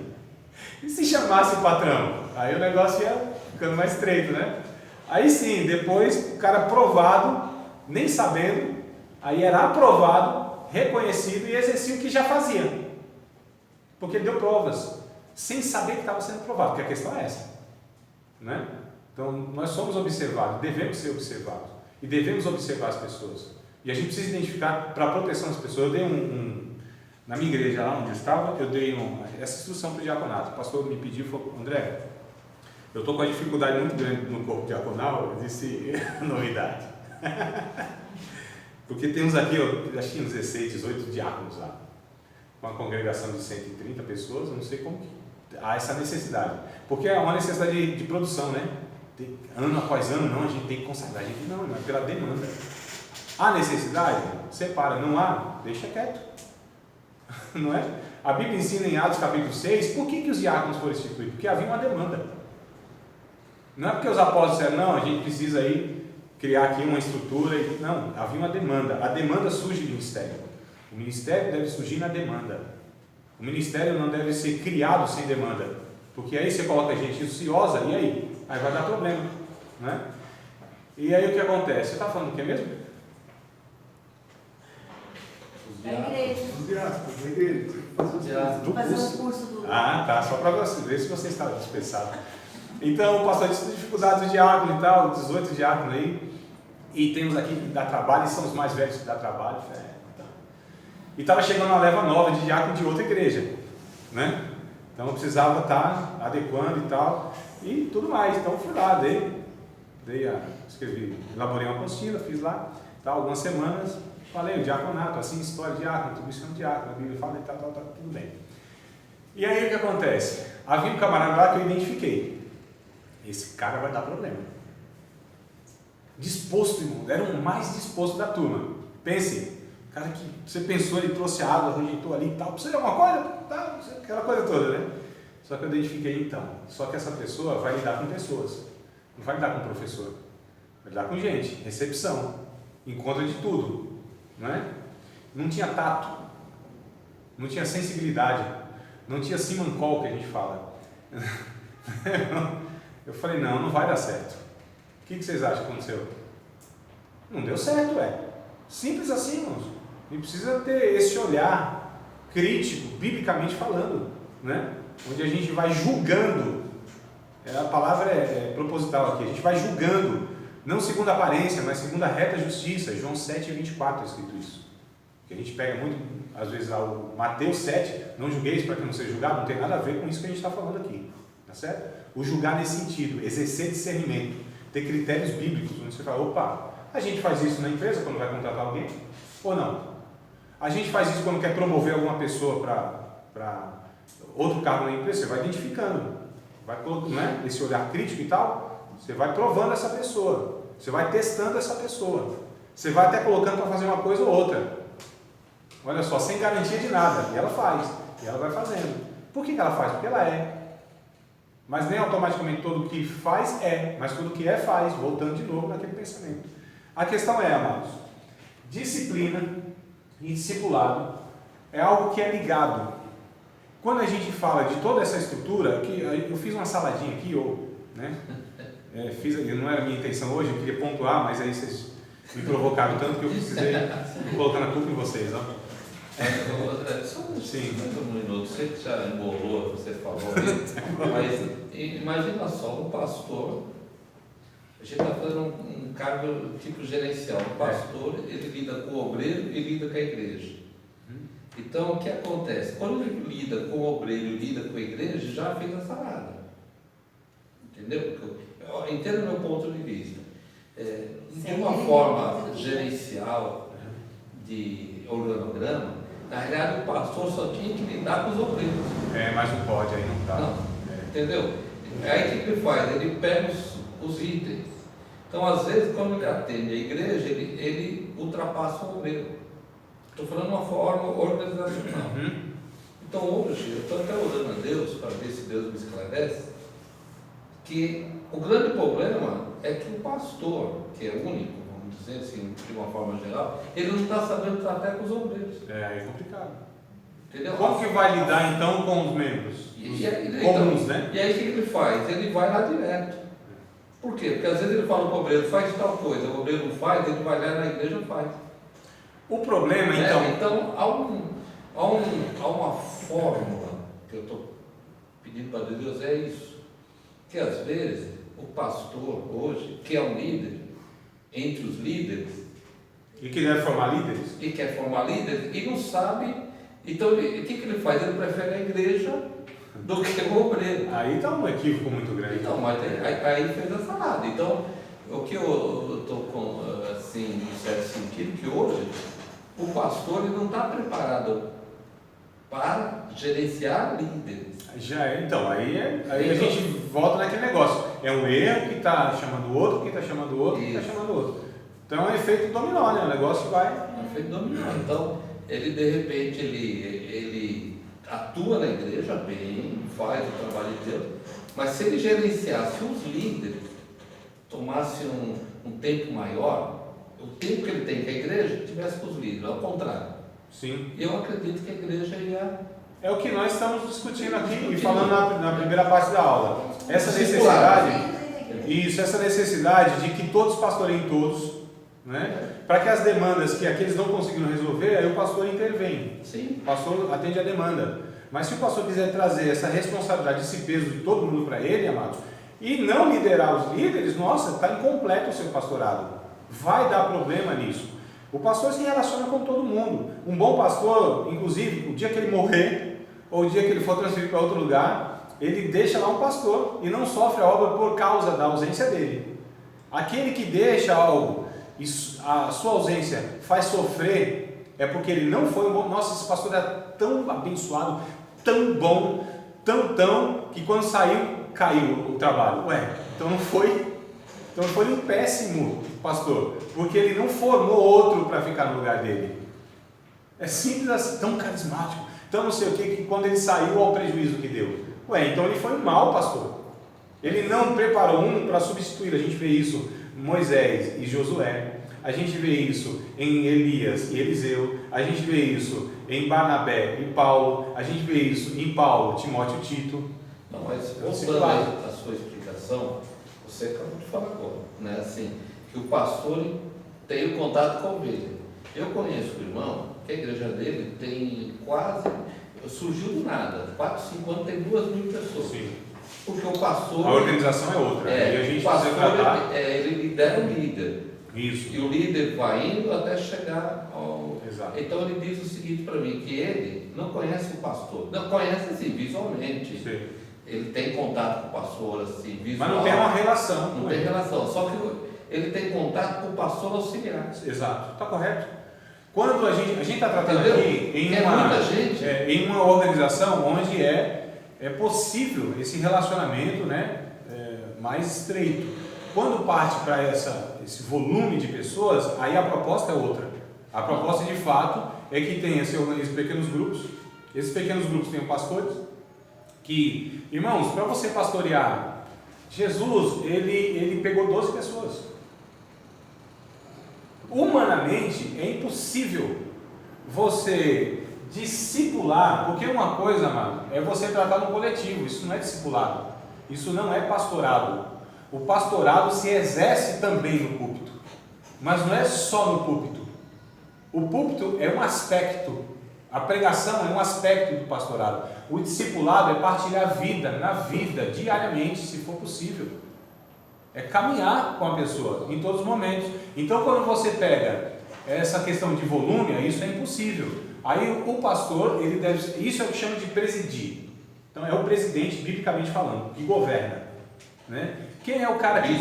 E se chamasse o patrão? Aí o negócio ia ficando mais estreito, né? Aí sim, depois o cara aprovado, nem sabendo, aí era aprovado, reconhecido e exercia o que já fazia. Porque ele deu provas, sem saber que estava sendo provado, porque a questão é essa, né? Então, nós somos observados, devemos ser observados, e devemos observar as pessoas, e a gente precisa identificar, para a proteção das pessoas. Eu dei na minha igreja, lá onde eu estava, eu dei essa instrução para o diaconato. O pastor me pediu, falou, André, eu estou com uma dificuldade muito grande no corpo diaconal. Eu disse, novidade, porque temos aqui, acho que uns 16, 18 diáconos lá, com uma congregação de 130 pessoas, eu não sei como que há essa necessidade, porque é uma necessidade de produção, né? Ano após ano, não, a gente tem que consagrar, a gente não é pela demanda. Há necessidade? Separa, não há? Deixa quieto, não é? A Bíblia ensina em Atos capítulo 6, por que os diáconos foram instituídos? Porque havia uma demanda. Não é porque os apóstolos disseram, não, a gente precisa aí criar aqui uma estrutura, não, havia uma demanda. A demanda surge do ministério. O ministério deve surgir na demanda. O ministério não deve ser criado sem demanda, porque aí você coloca gente ociosa, e aí? Aí vai dar problema, né? E aí o que acontece? Você está falando o que mesmo? Da igreja. Os diáconos, da igreja. Fazer um curso do... Ah, tá, só para ver se você está dispensado. Então, o pastor disse dificuldades do diácono e tal, 18 diáconos aí, e temos aqui que dá trabalho, e são os mais velhos que dá trabalho, E estava chegando uma leva nova de diácono de outra igreja, né? Então eu precisava estar adequando e tal, e tudo mais. Então eu fui lá, elaborei uma apostila, fiz lá, algumas semanas, falei o diaconato, assim, história de diácono, atribuição de diácono, a Bíblia fala e tal, tudo bem. E aí o que acontece? Havia um camarada lá que eu identifiquei. Esse cara vai dar problema. Disposto, irmão, era o mais disposto da turma. Pense, o cara que você pensou, ele trouxe água, rejeitou ali e tal, precisa de alguma coisa? Tá, aquela coisa toda, né? Só que eu identifiquei então. Só que essa pessoa vai lidar com pessoas, não vai lidar com professor, vai lidar com gente, recepção, encontra de tudo, não é? Não tinha tato, não tinha sensibilidade, não tinha simancol que a gente fala. Eu falei, não vai dar certo. O que vocês acham que aconteceu? Não deu certo, simples assim, irmãos. Não precisa ter esse olhar crítico, biblicamente falando, né? Onde a gente vai julgando, a palavra é proposital aqui, a gente vai julgando, não segundo a aparência, mas segundo a reta justiça. João 7:24 é escrito isso. Que a gente pega muito, às vezes, o Mateus 7, não julgueis para que não seja julgado, não tem nada a ver com isso que a gente está falando aqui, tá certo? O julgar nesse sentido, exercer discernimento, ter critérios bíblicos, onde você fala, opa, a gente faz isso na empresa quando vai contratar alguém? Ou não? A gente faz isso quando quer promover alguma pessoa para outro cargo na empresa, você vai identificando, vai colocando, né, esse olhar crítico e tal, você vai provando essa pessoa, você vai testando essa pessoa, você vai até colocando para fazer uma coisa ou outra. Olha só, sem garantia de nada, e ela faz, e ela vai fazendo. Por que ela faz? Porque ela é. Mas nem automaticamente todo o que faz mas tudo o que faz, voltando de novo naquele pensamento. A questão é, amados, disciplina e discipulado é algo que é ligado. Quando a gente fala de toda essa estrutura, que eu fiz uma saladinha aqui, né? Não era a minha intenção hoje, eu queria pontuar, mas aí vocês me provocaram tanto que eu precisei colocar a culpa em vocês, ó. Só um minuto, você que já embolou, você falou, mas imagina só um pastor gente está fazendo um cargo tipo gerencial. O pastor, ele lida com o obreiro e lida com a igreja. Então, o que acontece? Quando ele lida com o obreiro e lida com a igreja, já fica salada. Entendeu? Entenda o meu ponto de vista. De uma forma gerencial de organograma, na realidade o pastor só tinha que lidar com os obreiros. Mas não pode, aí não dá. Não, entendeu? Aí o que ele faz? Ele pega os itens. Então, às vezes, quando ele atende a igreja, ele ultrapassa o obreiro. Estou falando de uma forma organizacional. Então, hoje, eu estou até orando a Deus para ver se Deus me esclarece que o grande problema é que o pastor, que é único, vamos dizer assim, de uma forma geral, ele não está sabendo tratar com os obreiros. Aí é complicado. Entendeu? Como que vai lidar então com os membros? Comuns, né? E aí o que ele faz? Ele vai lá direto. Por quê? Porque às vezes ele fala para o obreiro, faz tal coisa, o obreiro não faz, ele vai lá na igreja e faz. O problema Então há uma fórmula que eu estou pedindo para Deus, é isso. Que às vezes o pastor hoje, que é um líder, entre os líderes, e que deve formar líderes? E quer formar líderes, e não sabe, então o que ele faz? Ele prefere a igreja do que o obreiro. Aí está um equívoco muito grande. Então, mas aí fez a salada. Então, o que eu estou com, assim, em certo sentido, que hoje o pastor ele não está preparado para gerenciar líderes. Então, aí a gente volta naquele negócio. É um erro que está chamando o outro, que está chamando o outro, que está chamando o outro. Então é um efeito dominó, né? O negócio vai. É um efeito dominó. Então, ele de repente ele atua na igreja bem, faz o trabalho de Deus, mas se ele gerenciasse os líderes, tomasse um tempo maior, o tempo que ele tem com a igreja, tivesse com os líderes, ao contrário. Sim. E eu acredito que a igreja ia... É o que nós estamos discutindo aqui e falando na primeira parte da aula. Essa necessidade, essa necessidade de que todos pastoreiem todos, né? Para que as demandas que aqueles não conseguiram resolver, aí o pastor intervém. Sim. O pastor atende a demanda. Mas se o pastor quiser trazer essa responsabilidade, esse peso de todo mundo para ele, amados, e não liderar os líderes, nossa, está incompleto o seu pastorado. Vai dar problema nisso. O pastor se relaciona com todo mundo. Um bom pastor, inclusive, o dia que ele morrer, ou o dia que ele for transferido para outro lugar, ele deixa lá um pastor e não sofre a obra por causa da ausência dele. Aquele que deixa algo, a sua ausência faz sofrer, é porque ele não foi um bom. Nossa, esse pastor era tão abençoado, tão bom, tão, que quando saiu, caiu o trabalho. Então não foi um péssimo pastor, porque ele não formou outro para ficar no lugar dele. É simples assim, tão carismático, tão não sei o que quando ele saiu, ao prejuízo que deu. Então ele foi um mau pastor. Ele não preparou um para substituir. A gente vê isso em Moisés e Josué, a gente vê isso em Elias e Eliseu, a gente vê isso em Barnabé e Paulo, a gente vê isso em Paulo, Timóteo e Tito. Não, mas voltando a sua explicação, você acabou de falar agora, né? Assim, que o pastor tem o contato com a ovelha. Eu conheço o irmão, que a igreja dele tem surgiu do nada, 4, 5 anos tem 2.000 pessoas. Sim. Porque o pastor... A organização é outra, e a gente o pastor, ele lidera o líder. Isso. E o líder vai indo até chegar ao... Exato. Então ele diz o seguinte para mim, que ele não conhece o pastor. Não conhece assim, visualmente. Sim. Ele tem contato com o pastor assim, visual. Mas não tem uma relação. Não tem relação, só que ele tem contato com o pastor auxiliar. Exato, está correto. Quando a gente está tratando aqui em uma organização onde é possível esse relacionamento, né, mais estreito. Quando parte para esse volume de pessoas, aí a proposta é outra. A proposta de fato é que se organize pequenos grupos. Esses pequenos grupos têm pastores que, irmãos, para você pastorear, Jesus, ele pegou 12 pessoas. Humanamente é impossível você discipular, porque uma coisa, mano, é você tratar no coletivo, isso não é discipulado, isso não é pastorado. O pastorado se exerce também no púlpito, mas não é só no púlpito. O púlpito é um aspecto, a pregação é um aspecto do pastorado. O discipulado é partilhar a vida, na vida, diariamente, se for possível. é caminhar com a pessoa em todos os momentos. Então, quando você pega essa questão de volume, isso é impossível. Aí o pastor, ele deve, isso é o que chama de presidir. Então é o presidente, biblicamente falando, que governa, né? Quem é o cara que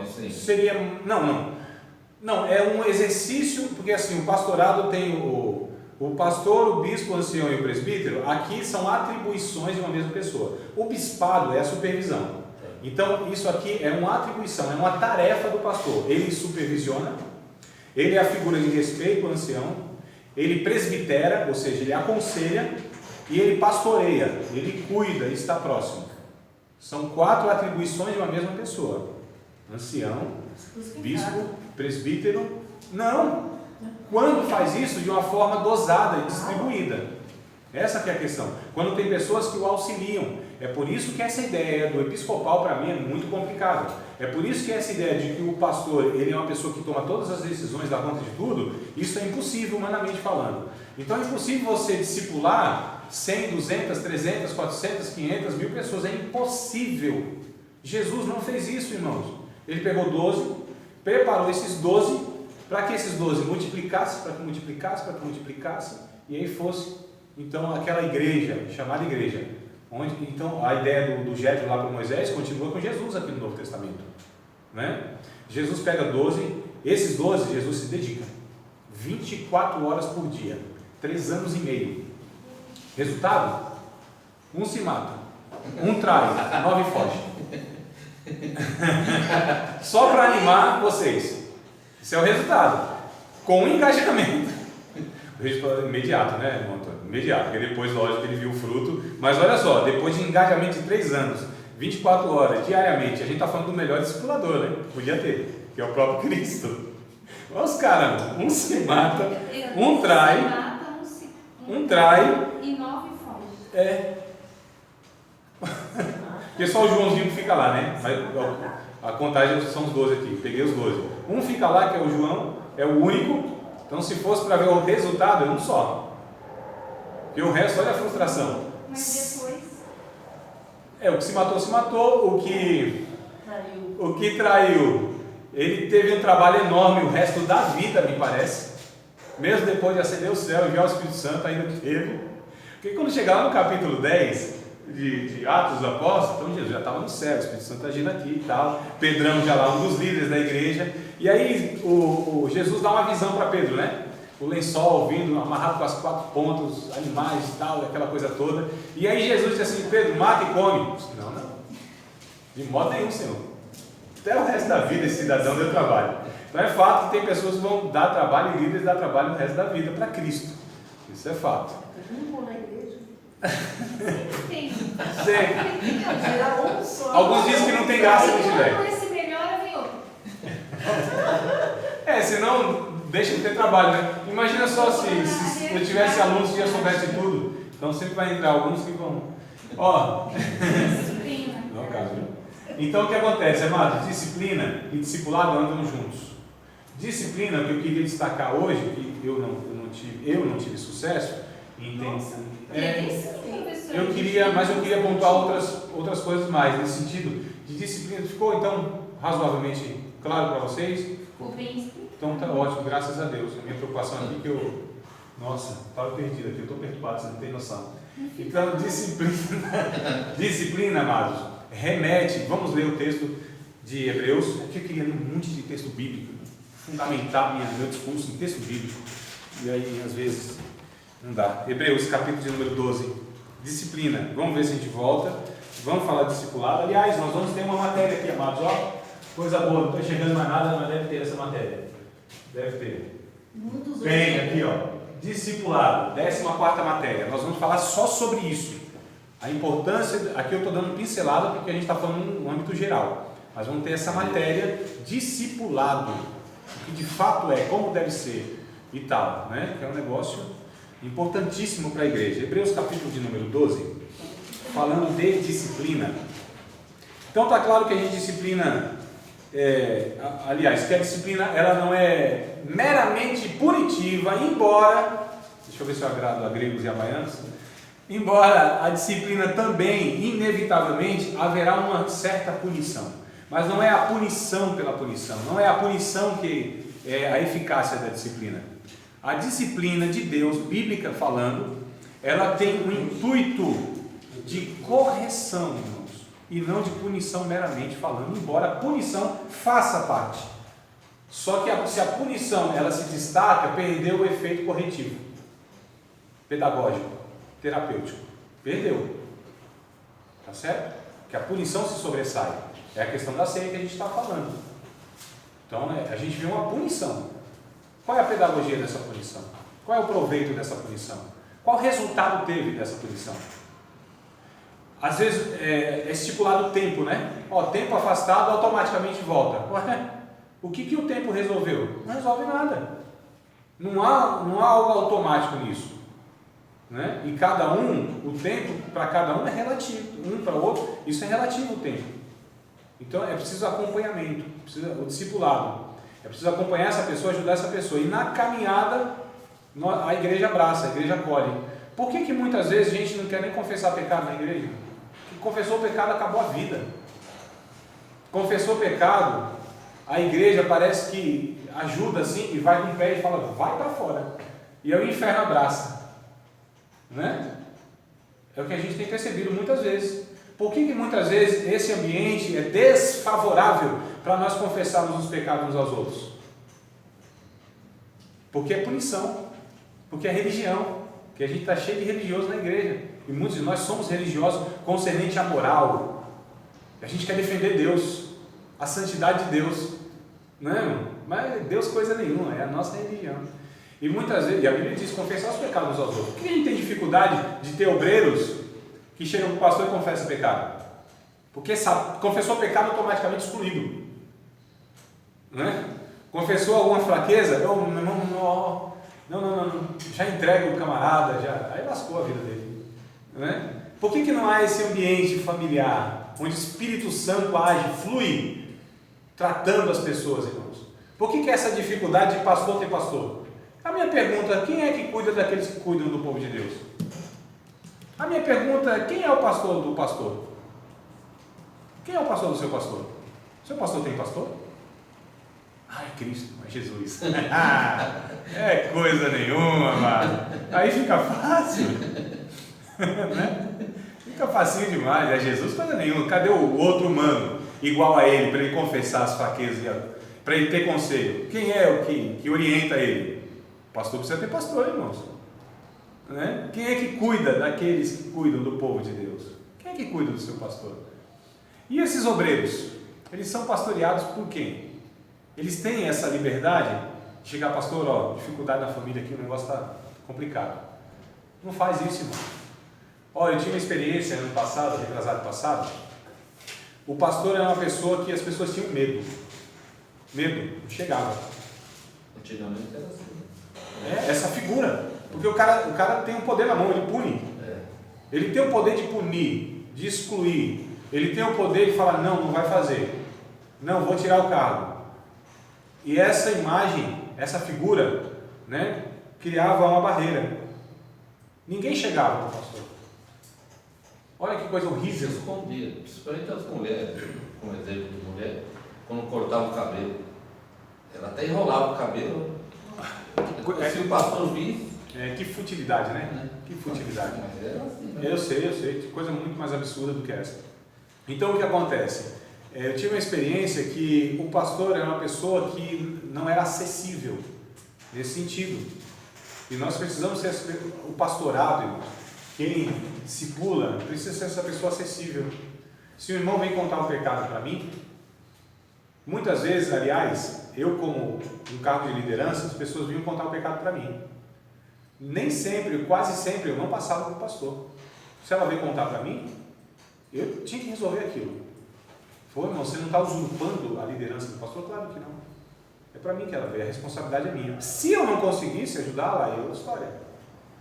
Assim. seria não, é um exercício, porque assim, o pastorado tem o pastor, o bispo, o ancião e o presbítero. Aqui são atribuições de uma mesma pessoa. O bispado é a supervisão. Então isso aqui é uma atribuição, é uma tarefa do pastor. Ele supervisiona, ele é a figura de respeito ao ancião, ele presbitera, ou seja, ele aconselha, e ele pastoreia, ele cuida e está próximo. São 4 atribuições de uma mesma pessoa: ancião, bispo, presbítero. Não, quando faz isso de uma forma dosada e distribuída. Essa que é a questão. Quando tem pessoas que o auxiliam. É por isso que essa ideia do episcopal para mim é muito complicada. É por isso que essa ideia de que o pastor ele é uma pessoa que toma todas as decisões, dá conta de tudo, isso é impossível humanamente falando. Então é impossível você discipular 100, 200, 300, 400, 500, 1000 pessoas. É impossível. Jesus não fez isso, irmãos. Ele pegou 12, preparou esses 12 para que esses 12 multiplicassem, para que multiplicasse, e aí fosse então aquela igreja, chamada igreja. Onde, então a ideia do Jetro lá para Moisés continua com Jesus aqui no Novo Testamento, né? Jesus pega 12, esses 12 Jesus se dedica 24 horas por dia, 3 anos e meio. Resultado? Um se mata, um trai, 9 foge. Só para animar vocês, esse é o resultado, com engajamento. O resultado imediato, né, irmão Antônio? Imediato, porque depois, lógico, ele viu o fruto. Mas olha só, depois de engajamento de 3 anos, 24 horas diariamente, a gente está falando do melhor discipulador, né? Podia ter, que é o próprio Cristo. Olha os caras, um se mata, um trai, um trai e 9 fogem. É. Porque só o Joãozinho que fica lá, né? Mas a contagem são os 12 aqui, peguei os 12. Um fica lá, que é o João, é o único. Então, se fosse para ver o resultado, é um só. E o resto, olha a frustração. Mas depois... O que se matou, o que traiu, ele teve um trabalho enorme o resto da vida, me parece. Mesmo depois de acender o céu e enviar o Espírito Santo, ainda teve. Porque quando chegar lá no capítulo 10 de Atos dos Apóstolos, então Jesus já estava no céu, o Espírito Santo agindo aqui e tal. Pedrão já lá, um dos líderes da igreja. E aí o Jesus dá uma visão para Pedro, né? O lençol vindo, amarrado com as 4 pontas, animais e tal, aquela coisa toda. E aí Jesus diz assim: Pedro, mata e come. Não. De modo nenhum, Senhor. Até o resto da vida esse cidadão deu trabalho. Então é fato que tem pessoas que vão dar trabalho e líderes dar trabalho o resto da vida para Cristo. Isso é fato. Na igreja. Tem. Alguns dizem que não tem graça se tiver. Quando esse melhora, vem outro. Senão deixa de ter trabalho, né? Imagina só se eu tivesse alunos que já soubessem tudo. Então sempre vai entrar alguns que vão. Disciplina. Não é o caso, viu? Então o que acontece, amados? Disciplina e discipulado andam juntos. Disciplina, que eu queria destacar hoje, que eu não tive sucesso em entender. Eu queria pontuar outras coisas mais nesse sentido de disciplina. Ficou então razoavelmente claro para vocês? O príncipe. Então tá ótimo, graças a Deus. A minha preocupação aqui que estava perdido aqui, eu estou perturbado, você não tem noção. Então, disciplina, amados, remete, vamos ler o texto de Hebreus. Aqui eu queria ler um monte de texto bíblico, fundamentar meu discurso em texto bíblico, e aí às vezes não dá. Hebreus, capítulo de número 12, disciplina. Vamos ver se a gente volta, vamos falar de discipulado. Aliás, nós vamos ter uma matéria aqui, amados, coisa boa, não estou enxergando mais nada, mas deve ter essa matéria. Deve ter. Tem aqui, discipulado, 14ª matéria. Nós vamos falar só sobre isso. A importância, aqui eu estou dando pincelada porque a gente está falando no âmbito geral. Mas vamos ter essa matéria, discipulado, o que de fato é, como deve ser e tal, né? Que é um negócio importantíssimo para a igreja. Hebreus capítulo de número 12, falando de disciplina. Então está claro que a gente disciplina... aliás, que a disciplina ela não é meramente punitiva, embora, deixa eu ver se eu agrado a gregos e a baianos, embora a disciplina também, inevitavelmente, haverá uma certa punição. Mas não é a punição pela punição, não é a punição que é a eficácia da disciplina. A disciplina de Deus, bíblica falando, ela tem o intuito de correção, irmãos, e não de punição meramente falando, embora a punição faça parte. Só que se a punição ela se destaca, perdeu o efeito corretivo, pedagógico, terapêutico. Perdeu. Tá certo? Que a punição se sobressai. É a questão da ceia que a gente está falando. Então, a gente vê uma punição. Qual é a pedagogia dessa punição? Qual é o proveito dessa punição? Qual resultado teve dessa punição? Às vezes é estipulado o tempo, né? Tempo afastado automaticamente volta. Ué, o que o tempo resolveu? Não resolve nada. Não há algo automático nisso. Né? E cada um, o tempo para cada um é relativo. Um para o outro, isso é relativo o tempo. Então é preciso acompanhamento, o discipulado. É preciso acompanhar essa pessoa, ajudar essa pessoa. E na caminhada, a igreja abraça, a igreja acolhe. Por que muitas vezes a gente não quer nem confessar pecado na igreja? Porque confessou o pecado, acabou a vida. Confessou o pecado, a igreja parece que ajuda assim, e vai com o pé e fala, vai para fora. E aí o inferno abraça. Né? É o que a gente tem percebido muitas vezes. Por que muitas vezes esse ambiente é desfavorável para nós confessarmos os pecados uns aos outros? Porque é punição, porque é religião, porque a gente está cheio de religiosos na igreja, e muitos de nós somos religiosos concernente à moral. A gente quer defender Deus, a santidade de Deus, não é, irmão? Mas Deus coisa nenhuma, é a nossa religião. E muitas vezes, e a Bíblia diz, confessar os pecados uns aos outros. Por que a gente tem dificuldade de ter obreiros que chegam para o pastor e confessam pecado? Porque sabe, confessou pecado automaticamente excluído. Né? Confessou alguma fraqueza? Meu irmão, não, já entrega o camarada, aí lascou a vida dele. Né? Por que não há esse ambiente familiar, onde o Espírito Santo age, flui, tratando as pessoas, irmãos? Por que essa dificuldade de pastor ter pastor? A minha pergunta, quem é que cuida daqueles que cuidam do povo de Deus? A minha pergunta é, quem é o pastor do pastor? Quem é o pastor do seu pastor? O seu pastor tem pastor? Ai, Cristo, é Jesus. É coisa nenhuma, amado. Aí fica fácil. Né? Fica facinho demais, é Jesus, coisa nenhuma. Cadê o outro humano igual a ele, para ele confessar as fraquezas, para ele ter conselho? Quem é o que orienta ele? O pastor precisa ter pastor, irmãos. Né? Quem é que cuida daqueles que cuidam do povo de Deus? Quem é que cuida do seu pastor? E esses obreiros? Eles são pastoreados por quem? Eles têm essa liberdade de chegar, pastor, dificuldade na família aqui, o negócio está complicado. Não faz isso, irmão. Eu tinha uma experiência ano passado, retrasado passado. O pastor era uma pessoa que as pessoas tinham medo. Medo, não chegava. Antigamente era assim. Essa figura. Porque o cara tem um poder na mão, ele pune. Ele tem o poder de punir, de excluir. Ele tem o poder de falar, não vai fazer. Não, vou tirar o cargo. E essa imagem, essa figura, né, criava uma barreira. Ninguém chegava para o pastor. Olha que coisa horrível. Se escondia, principalmente as mulheres, como exemplo de mulher, quando cortava o cabelo. Ela até enrolava o cabelo. Se o pastor visse. Que futilidade, né? Que futilidade. Mas era assim, né? Eu sei, coisa muito mais absurda do que essa. Então o que acontece? Eu tive uma experiência que o pastor era uma pessoa que não era acessível nesse sentido. E nós precisamos ser o pastorado, irmão. Quem discipula precisa ser essa pessoa acessível. Se o irmão vem contar um pecado para mim, muitas vezes, aliás, eu como um cargo de liderança, as pessoas vinham contar um pecado para mim. Nem sempre, quase sempre, eu não passava para o pastor. Se ela veio contar para mim, eu tinha que resolver aquilo. Foi, irmão, você não está usurpando a liderança do pastor? Claro que não. É para mim que ela veio, a responsabilidade é minha. Se eu não conseguisse ajudá-la, aí é outra história.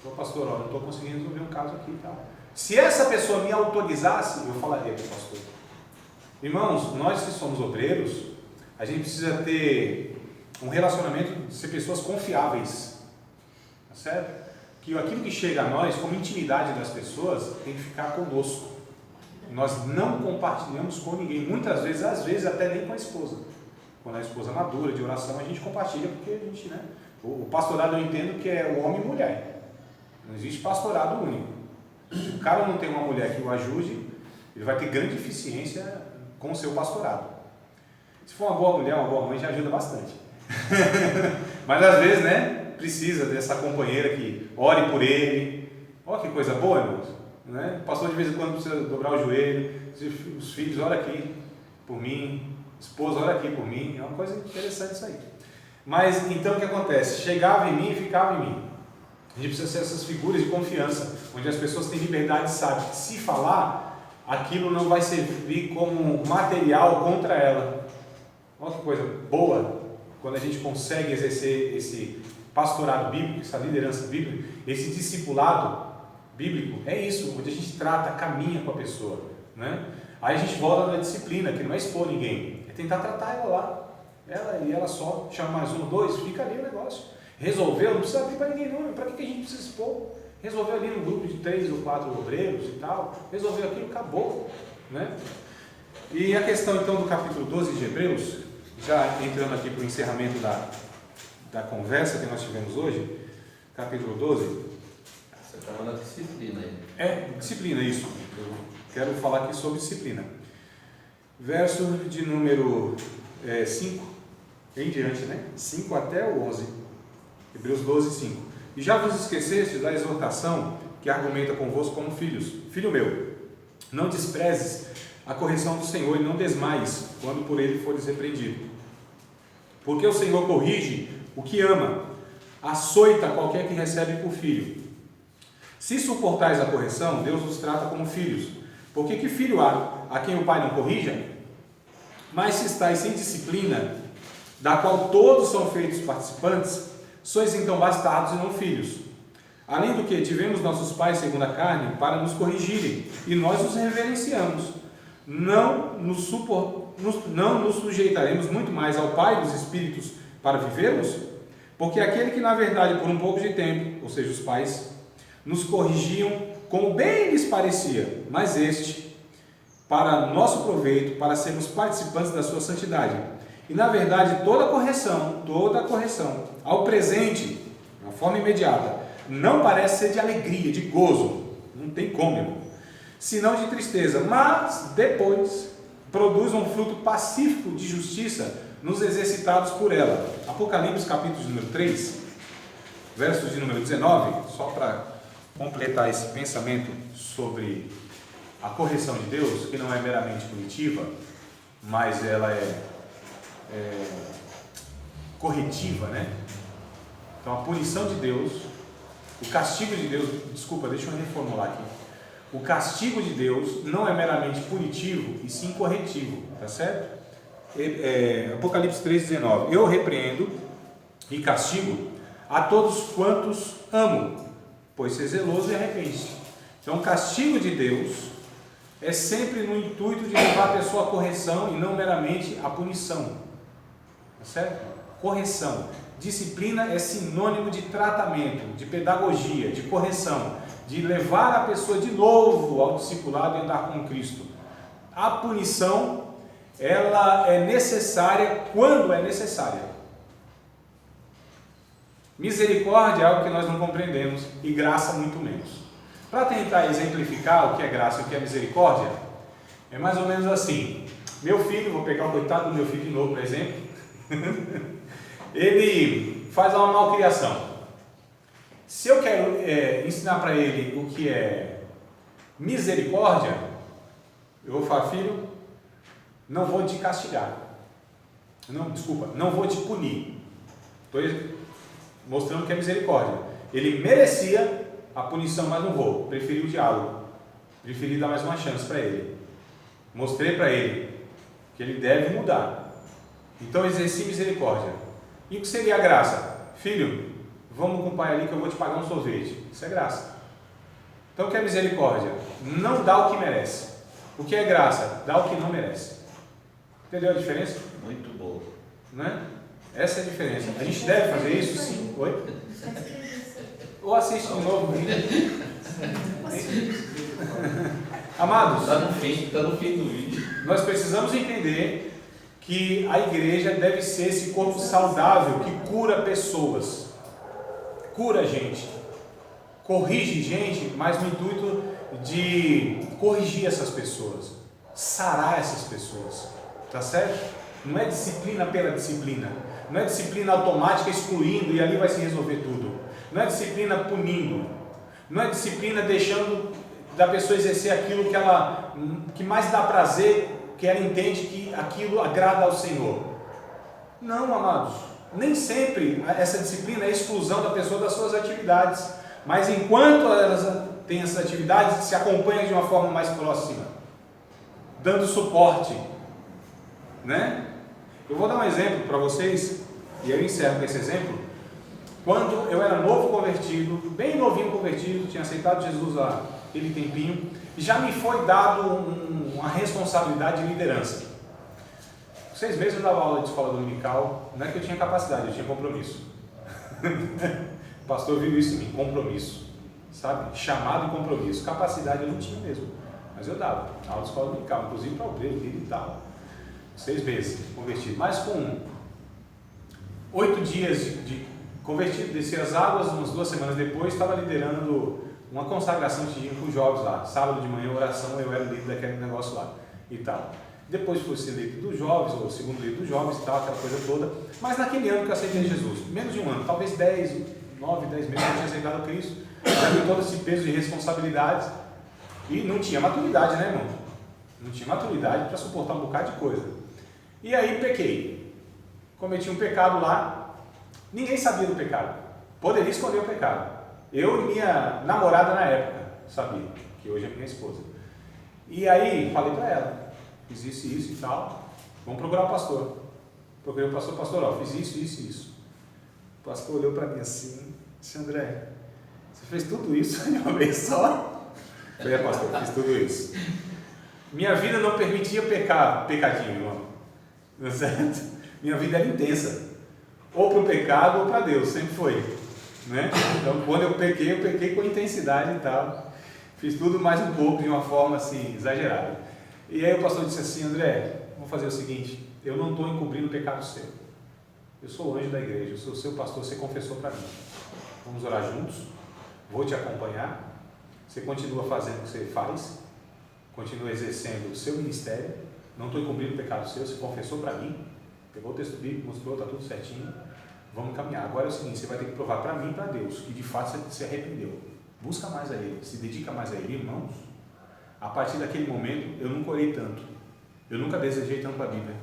Então, pastor, não estou conseguindo resolver um caso aqui e tal. Se essa pessoa me autorizasse, eu falaria para o pastor. Irmãos, nós que somos obreiros, a gente precisa ter um relacionamento de ser pessoas confiáveis. Tá certo? Que aquilo que chega a nós, como intimidade das pessoas, tem que ficar conosco. nós não compartilhamos com ninguém, muitas vezes, às vezes até nem com a esposa. Quando a esposa é madura, de oração, a gente compartilha, porque a gente, né? O pastorado eu entendo que é o homem e mulher. Não existe pastorado único. Se o cara não tem uma mulher que o ajude, ele vai ter grande eficiência com o seu pastorado. Se for uma boa mulher, uma boa mãe, já ajuda bastante. Mas às vezes, né, precisa dessa companheira que ore por ele. Olha que coisa boa, irmãos. Né? O pastor de vez em quando precisa dobrar o joelho. Os filhos, ora aqui por mim. Esposa, ora aqui por mim. É uma coisa interessante isso aí. Mas então o que acontece? Chegava em mim e ficava em mim. A gente precisa ser essas figuras de confiança, onde as pessoas têm liberdade e sabem que se falar, aquilo não vai servir como material contra ela. Olha que coisa boa, quando a gente consegue exercer esse pastorado bíblico, essa liderança bíblica, esse discipulado bíblico, é isso, onde a gente trata, caminha com a pessoa, né? Aí a gente volta na disciplina, que não é expor ninguém, é tentar tratar ela lá, ela só chama mais um, dois, fica ali o negócio. Resolveu, não precisa abrir para ninguém não, para que a gente precisa expor? Resolveu ali no grupo de 3 ou 4 obreiros e tal, resolveu aquilo, acabou, né? E a questão então do capítulo 12 de Hebreus, já entrando aqui para o encerramento da conversa que nós tivemos hoje, capítulo 12. Você estava na disciplina aí. É, disciplina, isso. Eu quero falar aqui sobre disciplina. Verso de número 5 em diante, né? 5 até o 11. Hebreus 12, 5. E já vos esquecestes da exortação que argumenta convosco como filhos. Filho meu, não desprezes a correção do Senhor e não desmaies quando por ele fores repreendido. Porque o Senhor corrige o que ama, açoita qualquer que recebe por filho. Se suportais a correção, Deus os trata como filhos. Porque que filho há a quem o pai não corrija? Mas se estáis sem disciplina, da qual todos são feitos participantes, sois então bastardos e não filhos. Além do que, tivemos nossos pais segundo a carne para nos corrigirem, e nós os reverenciamos. Não nos sujeitaremos muito mais ao Pai dos Espíritos para vivermos? Porque aquele que na verdade por um pouco de tempo, ou seja, os pais, nos corrigiam como bem lhes parecia, mas este, para nosso proveito, para sermos participantes da sua santidade. E na verdade toda correção, ao presente, de uma forma imediata, não parece ser de alegria, de gozo, não tem como, irmão, senão de tristeza, mas depois produz um fruto pacífico de justiça nos exercitados por ela. Apocalipse capítulo de número 3, versos de número 19, só para completar esse pensamento sobre a correção de Deus, que não é meramente punitiva, mas ela é corretiva, né? Então a punição de Deus, o castigo de Deus, desculpa, deixa eu reformular aqui. O castigo de Deus não é meramente punitivo e sim corretivo, tá certo? Apocalipse 3,19. Eu repreendo e castigo a todos quantos amo, pois ser zeloso e arrepende-se. Então o castigo de Deus é sempre no intuito de levar a pessoa à correção e não meramente à punição, tá certo? Correção. Disciplina é sinônimo de tratamento, de pedagogia, de correção, de levar a pessoa de novo ao discipulado e andar com Cristo. A punição, ela é necessária quando é necessária. Misericórdia é algo que nós não compreendemos e graça muito menos. Para tentar exemplificar o que é graça e o que é misericórdia, é mais ou menos assim. Meu filho, vou pegar o coitado do meu filho de novo, por exemplo, ele faz uma malcriação. Se eu quero ensinar para ele o que é misericórdia, eu vou falar, filho, não vou te castigar. Não vou te punir. Estou mostrando que é misericórdia. Ele merecia a punição, mas não vou. Preferi o diálogo. Preferi dar mais uma chance para ele. Mostrei para ele que ele deve mudar. Então exerci misericórdia. E o que seria a graça? Filho, vamos com o pai ali que eu vou te pagar um sorvete. Isso é graça. Então o que é misericórdia? Não dá o que merece. O que é graça? Dá o que não merece. Entendeu a diferença? Muito boa. Né? Essa é a diferença. A gente deve fazer isso? Sim. Oi? Ou assiste de novo. Amados, Está no fim do vídeo. nós precisamos entender que a igreja deve ser esse corpo saudável que cura pessoas, cura gente, corrige gente, mas no intuito de corrigir essas pessoas, sarar essas pessoas, tá certo? Não é disciplina pela disciplina, não é disciplina automática excluindo e ali vai se resolver tudo, não é disciplina punindo, não é disciplina deixando da pessoa exercer aquilo que mais dá prazer, que ela entende que aquilo agrada ao Senhor. Não, amados, nem sempre essa disciplina é exclusão da pessoa das suas atividades, mas enquanto elas têm essas atividades, se acompanha de uma forma mais próxima, dando suporte, né? Eu vou dar um exemplo para vocês, e eu encerro com esse exemplo. Quando eu era novo convertido, bem novinho convertido, tinha aceitado Jesus há aquele tempinho, e já me foi dado uma responsabilidade de liderança. 6 meses eu dava aula de escola dominical, não é que eu tinha capacidade, eu tinha compromisso. O pastor viu isso em mim, compromisso, sabe? Chamado e compromisso. Capacidade eu não tinha mesmo, mas eu dava aula de escola dominical, inclusive para obreiro, líder e tal. 6 meses convertido, mas com 8 dias de convertido, desci as águas, umas 2 semanas depois, estava liderando uma consagração de dia com os jovens lá, sábado de manhã, oração, eu era o líder daquele negócio lá e tal. Depois fui ser líder dos jovens, ou segundo líder dos jovens e tal, aquela coisa toda, mas naquele ano que eu aceitei Jesus, menos de um ano, talvez 9, 10 meses eu tinha aceitado a Cristo, já vi todo esse peso de responsabilidades e não tinha maturidade, né, irmão? Não tinha maturidade para suportar um bocado de coisa. E aí pequei, cometi um pecado lá, ninguém sabia do pecado, poderia esconder o pecado. Eu e minha namorada na época sabia, que hoje é minha esposa. E aí falei para ela, fiz isso e tal, vamos procurar o pastor. Procurei o pastor, ó, fiz isso. O pastor olhou para mim assim, disse: André, você fez tudo isso de uma vez só? Eu falei: pastor, fiz tudo isso. Minha vida não permitia pecadinho, irmão. Não é certo? Minha vida era intensa. Ou para o pecado ou para Deus, sempre foi. Né? Então, quando eu pequei com intensidade e tal. Fiz tudo mais um pouco, de uma forma assim, exagerada. E aí o pastor disse assim: André, vamos fazer o seguinte, eu não estou encobrindo o pecado seu. Eu sou o anjo da igreja, eu sou o seu pastor, você confessou para mim. Vamos orar juntos, vou te acompanhar. Você continua fazendo o que você faz, continua exercendo o seu ministério. Não estou encobrindo o pecado seu, você confessou para mim, pegou o texto bíblico, mostrou, está tudo certinho. Vamos caminhar. Agora é o seguinte, você vai ter que provar para mim e para Deus que de fato você se arrependeu. Busca mais a Ele, se dedica mais a Ele, irmãos. A partir daquele momento, eu nunca orei tanto. Eu nunca desejei tanto a Bíblia.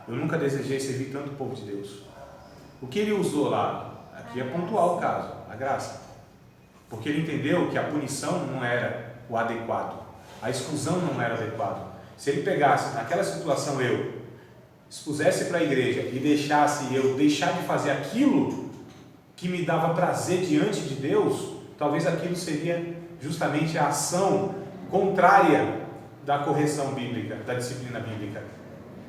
Eu nunca desejei servir tanto o povo de Deus. O que ele usou lá, aqui é pontual o caso, a graça. Porque ele entendeu que a punição não era o adequado. A exclusão não era adequado. Se ele pegasse naquela situação eu, expusesse para a igreja e deixasse eu deixar de fazer aquilo que me dava prazer diante de Deus, talvez aquilo seria justamente a ação contrária da correção bíblica, da disciplina bíblica.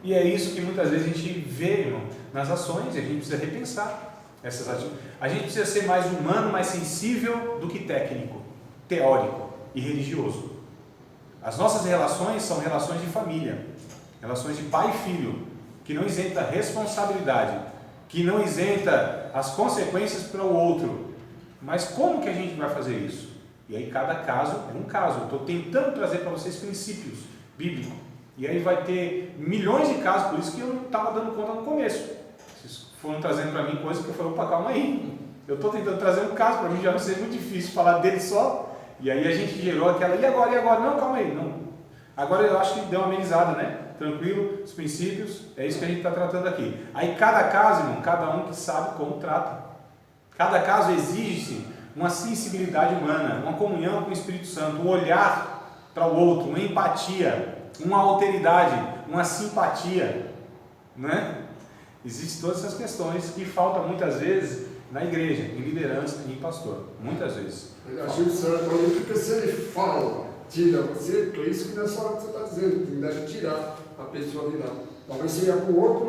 E é isso que muitas vezes a gente vê, irmão, nas ações, e a gente precisa repensar essas atitudes. A gente precisa ser mais humano, mais sensível do que técnico, teórico e religioso. As nossas relações são relações de família, relações de pai e filho, que não isenta a responsabilidade, que não isenta as consequências para o outro. Mas como que a gente vai fazer isso? E aí cada caso é um caso. Eu estou tentando trazer para vocês princípios bíblicos. E aí vai ter milhões de casos, por isso que eu não estava dando conta no começo. Vocês foram trazendo para mim coisas que eu falei: opa, calma aí. Eu estou tentando trazer um caso, para mim já vai ser muito difícil falar dele só. E aí a gente gerou aquela, e agora? Não, calma aí. Não. Agora eu acho que deu uma amenizada, né? Tranquilo, os princípios, é isso que a gente está tratando aqui. Aí cada caso, irmão, cada um que sabe como trata. Cada caso exige-se uma sensibilidade humana, uma comunhão com o Espírito Santo, um olhar para o outro, uma empatia, uma alteridade, uma simpatia, né? Existem todas essas questões que faltam muitas vezes na igreja, em liderança e em pastor, muitas vezes. Eu achei o senhor falando, porque se ele fala, tira você, é isso que nessa hora que você está dizendo, tem que tirar a pessoa de lá. Talvez seja com o outro.